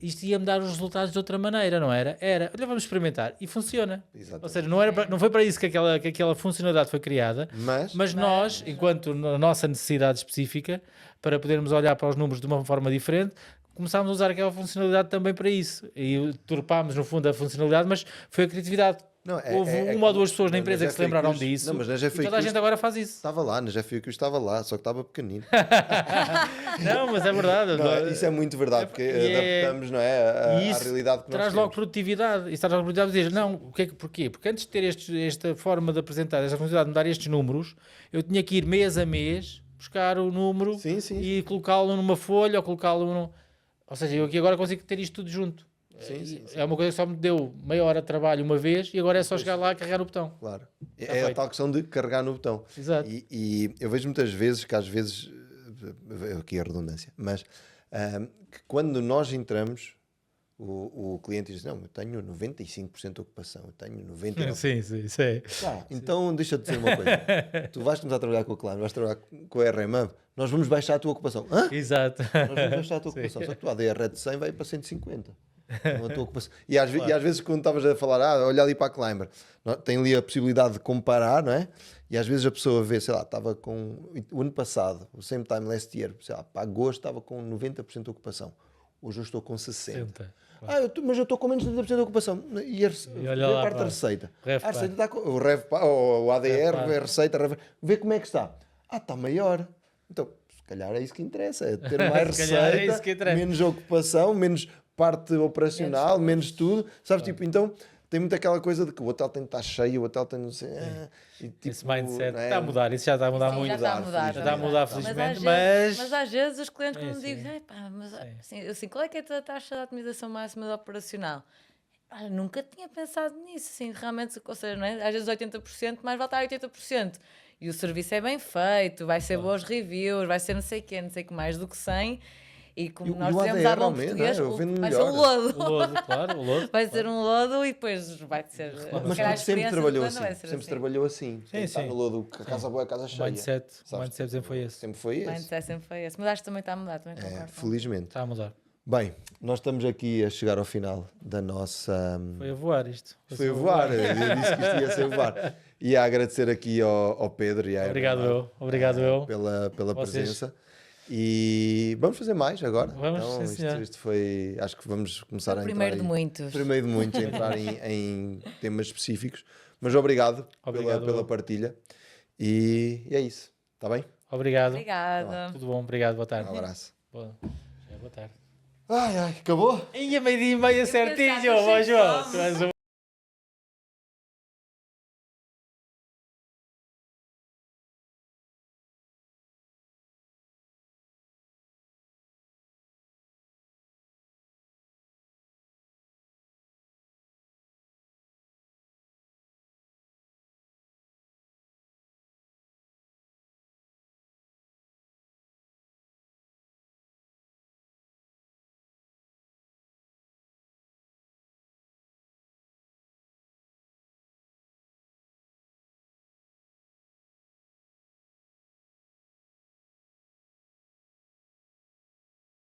Speaker 2: Isto ia-me dar os resultados de outra maneira, não era? Olha, vamos experimentar. E funciona.
Speaker 1: Exatamente.
Speaker 2: Ou seja, não foi para isso que aquela funcionalidade foi criada, mas nós, enquanto na nossa necessidade específica, para podermos olhar para os números de uma forma diferente, começámos a usar aquela funcionalidade também para isso. E turpámos, no fundo, a funcionalidade, mas foi a criatividade. Houve uma ou duas pessoas na empresa que se lembraram disso.
Speaker 1: Não, mas na GFAQ
Speaker 2: e toda a gente agora faz isso.
Speaker 1: Estava lá, na GFAQ estava lá, só que estava pequenino.
Speaker 2: Não, mas é verdade.
Speaker 1: Não, isso é muito verdade, porque adaptamos, não é, à realidade que nós
Speaker 2: traz
Speaker 1: temos.
Speaker 2: logo produtividade. Isso traz logo produtividade. Dizer, não, porquê? Porque antes de ter esta forma de apresentar, esta funcionalidade de me dar estes números, eu tinha que ir mês a mês buscar o número e colocá-lo numa folha ou colocá-lo no... Ou seja, eu aqui agora consigo ter isto tudo junto.
Speaker 1: Sim.
Speaker 2: É uma coisa que só me deu meia hora de trabalho uma vez e agora é só chegar lá e carregar no botão.
Speaker 1: Claro. É a tal questão de carregar no botão.
Speaker 2: Exato.
Speaker 1: E eu vejo muitas vezes que às vezes, aqui a redundância, mas que quando nós entramos, o cliente diz, não, eu tenho 95% de ocupação, eu tenho 99%.
Speaker 2: Sim, isso é.
Speaker 1: Então deixa-te dizer uma coisa. Tu vais começar a trabalhar com o Climber, vais trabalhar com a RMA, nós vamos baixar a tua ocupação.
Speaker 2: Exato.
Speaker 1: Nós vamos baixar a tua ocupação. Só que tu ADR é de 100, vai para 150. Não, a tua ocupação. E às vezes quando estavas a falar, olha ali para a Climber, tem ali a possibilidade de comparar, não é? E às vezes a pessoa vê, sei lá, estava com o ano passado, o same time last year, sei lá, para agosto estava com 90% de ocupação. Hoje eu estou com 60%. Mas eu estou com menos de 90% de ocupação. E
Speaker 2: olha lá,
Speaker 1: parte da receita.
Speaker 2: Rev,
Speaker 1: A receita está com o Rev, o ADR, a receita, vê como é que está. Está maior. Então, se calhar é isso que interessa, é ter mais
Speaker 2: Se calhar é isso
Speaker 1: receita,
Speaker 2: que interessa.
Speaker 1: menos ocupação, menos parte operacional, menos tudo. Sabes, tipo, então tem muito aquela coisa de que o hotel tem de estar cheio, o hotel tem de não sei. E, tipo,
Speaker 2: Esse mindset
Speaker 1: não é?
Speaker 2: está a mudar, isso já está a mudar
Speaker 3: Sim,
Speaker 2: muito.
Speaker 3: já está a mudar.
Speaker 2: Já está a mudar,
Speaker 3: Mas
Speaker 2: felizmente,
Speaker 3: mas às vezes os clientes quando me
Speaker 2: sim.
Speaker 3: dizem, "Epá, mas assim, qual é que é a tua taxa de otimização máxima de operacional?" Nunca tinha pensado nisso, assim, realmente, ou seja, não é? Às vezes 80%, mais vale estar 80%. E o serviço é bem feito, vai ser boas reviews, vai ser não sei o quê, não sei o que mais do que 100. E como
Speaker 1: E
Speaker 3: nós
Speaker 1: o
Speaker 3: dizemos à
Speaker 1: ADR
Speaker 3: bom
Speaker 1: aumenta,
Speaker 3: português,
Speaker 1: eu vendo
Speaker 3: vai ser um
Speaker 1: melhor.
Speaker 3: lodo.
Speaker 2: O lodo, claro, o lodo.
Speaker 3: Vai ser um lodo e depois vai ser.
Speaker 1: Mas
Speaker 3: se calhar a
Speaker 1: porque sempre
Speaker 3: experiência
Speaker 1: trabalhou
Speaker 3: do
Speaker 1: assim.
Speaker 3: plano vai ser
Speaker 1: Sempre
Speaker 3: assim.
Speaker 1: trabalhou assim. Tem que estar
Speaker 2: sim.
Speaker 1: no lodo, que a casa boa é a casa
Speaker 2: O
Speaker 1: cheia.
Speaker 2: mindset
Speaker 1: Sabes?
Speaker 2: sempre foi esse.
Speaker 1: Sempre foi
Speaker 3: O
Speaker 1: esse.
Speaker 3: mindset sempre foi esse. Mas acho que também está a mudar, também concordo.
Speaker 1: Felizmente.
Speaker 2: Está a mudar.
Speaker 1: Bem, nós estamos aqui a chegar ao final da nossa.
Speaker 2: Foi a voar isto.
Speaker 1: Foi a voar. Eu disse que isto ia ser voar. E a agradecer aqui ao Pedro e à
Speaker 2: Obrigado
Speaker 1: Hermano,
Speaker 2: obrigado eu.
Speaker 1: pela
Speaker 2: Vocês.
Speaker 1: presença. E vamos fazer mais agora.
Speaker 2: Vamos,
Speaker 1: então,
Speaker 2: sim, senhor.
Speaker 1: isto foi. Acho que vamos começar
Speaker 3: O
Speaker 1: a entrar
Speaker 3: primeiro de
Speaker 1: em-
Speaker 3: muitos.
Speaker 1: Primeiro de muitos, a entrar em temas específicos. Mas obrado,
Speaker 2: Obrigado.
Speaker 1: pela partilha. E é isso. Está bem?
Speaker 2: Obrigado.
Speaker 3: Obrigada.
Speaker 2: Tudo bom, obrigado, boa tarde.
Speaker 1: Um abraço.
Speaker 2: Boa, boa tarde.
Speaker 1: Ai, acabou?
Speaker 2: E a meio-dia e meia certinho,
Speaker 3: pensava,
Speaker 2: ó
Speaker 3: cheio de
Speaker 2: João.
Speaker 3: fome.
Speaker 2: Tu és um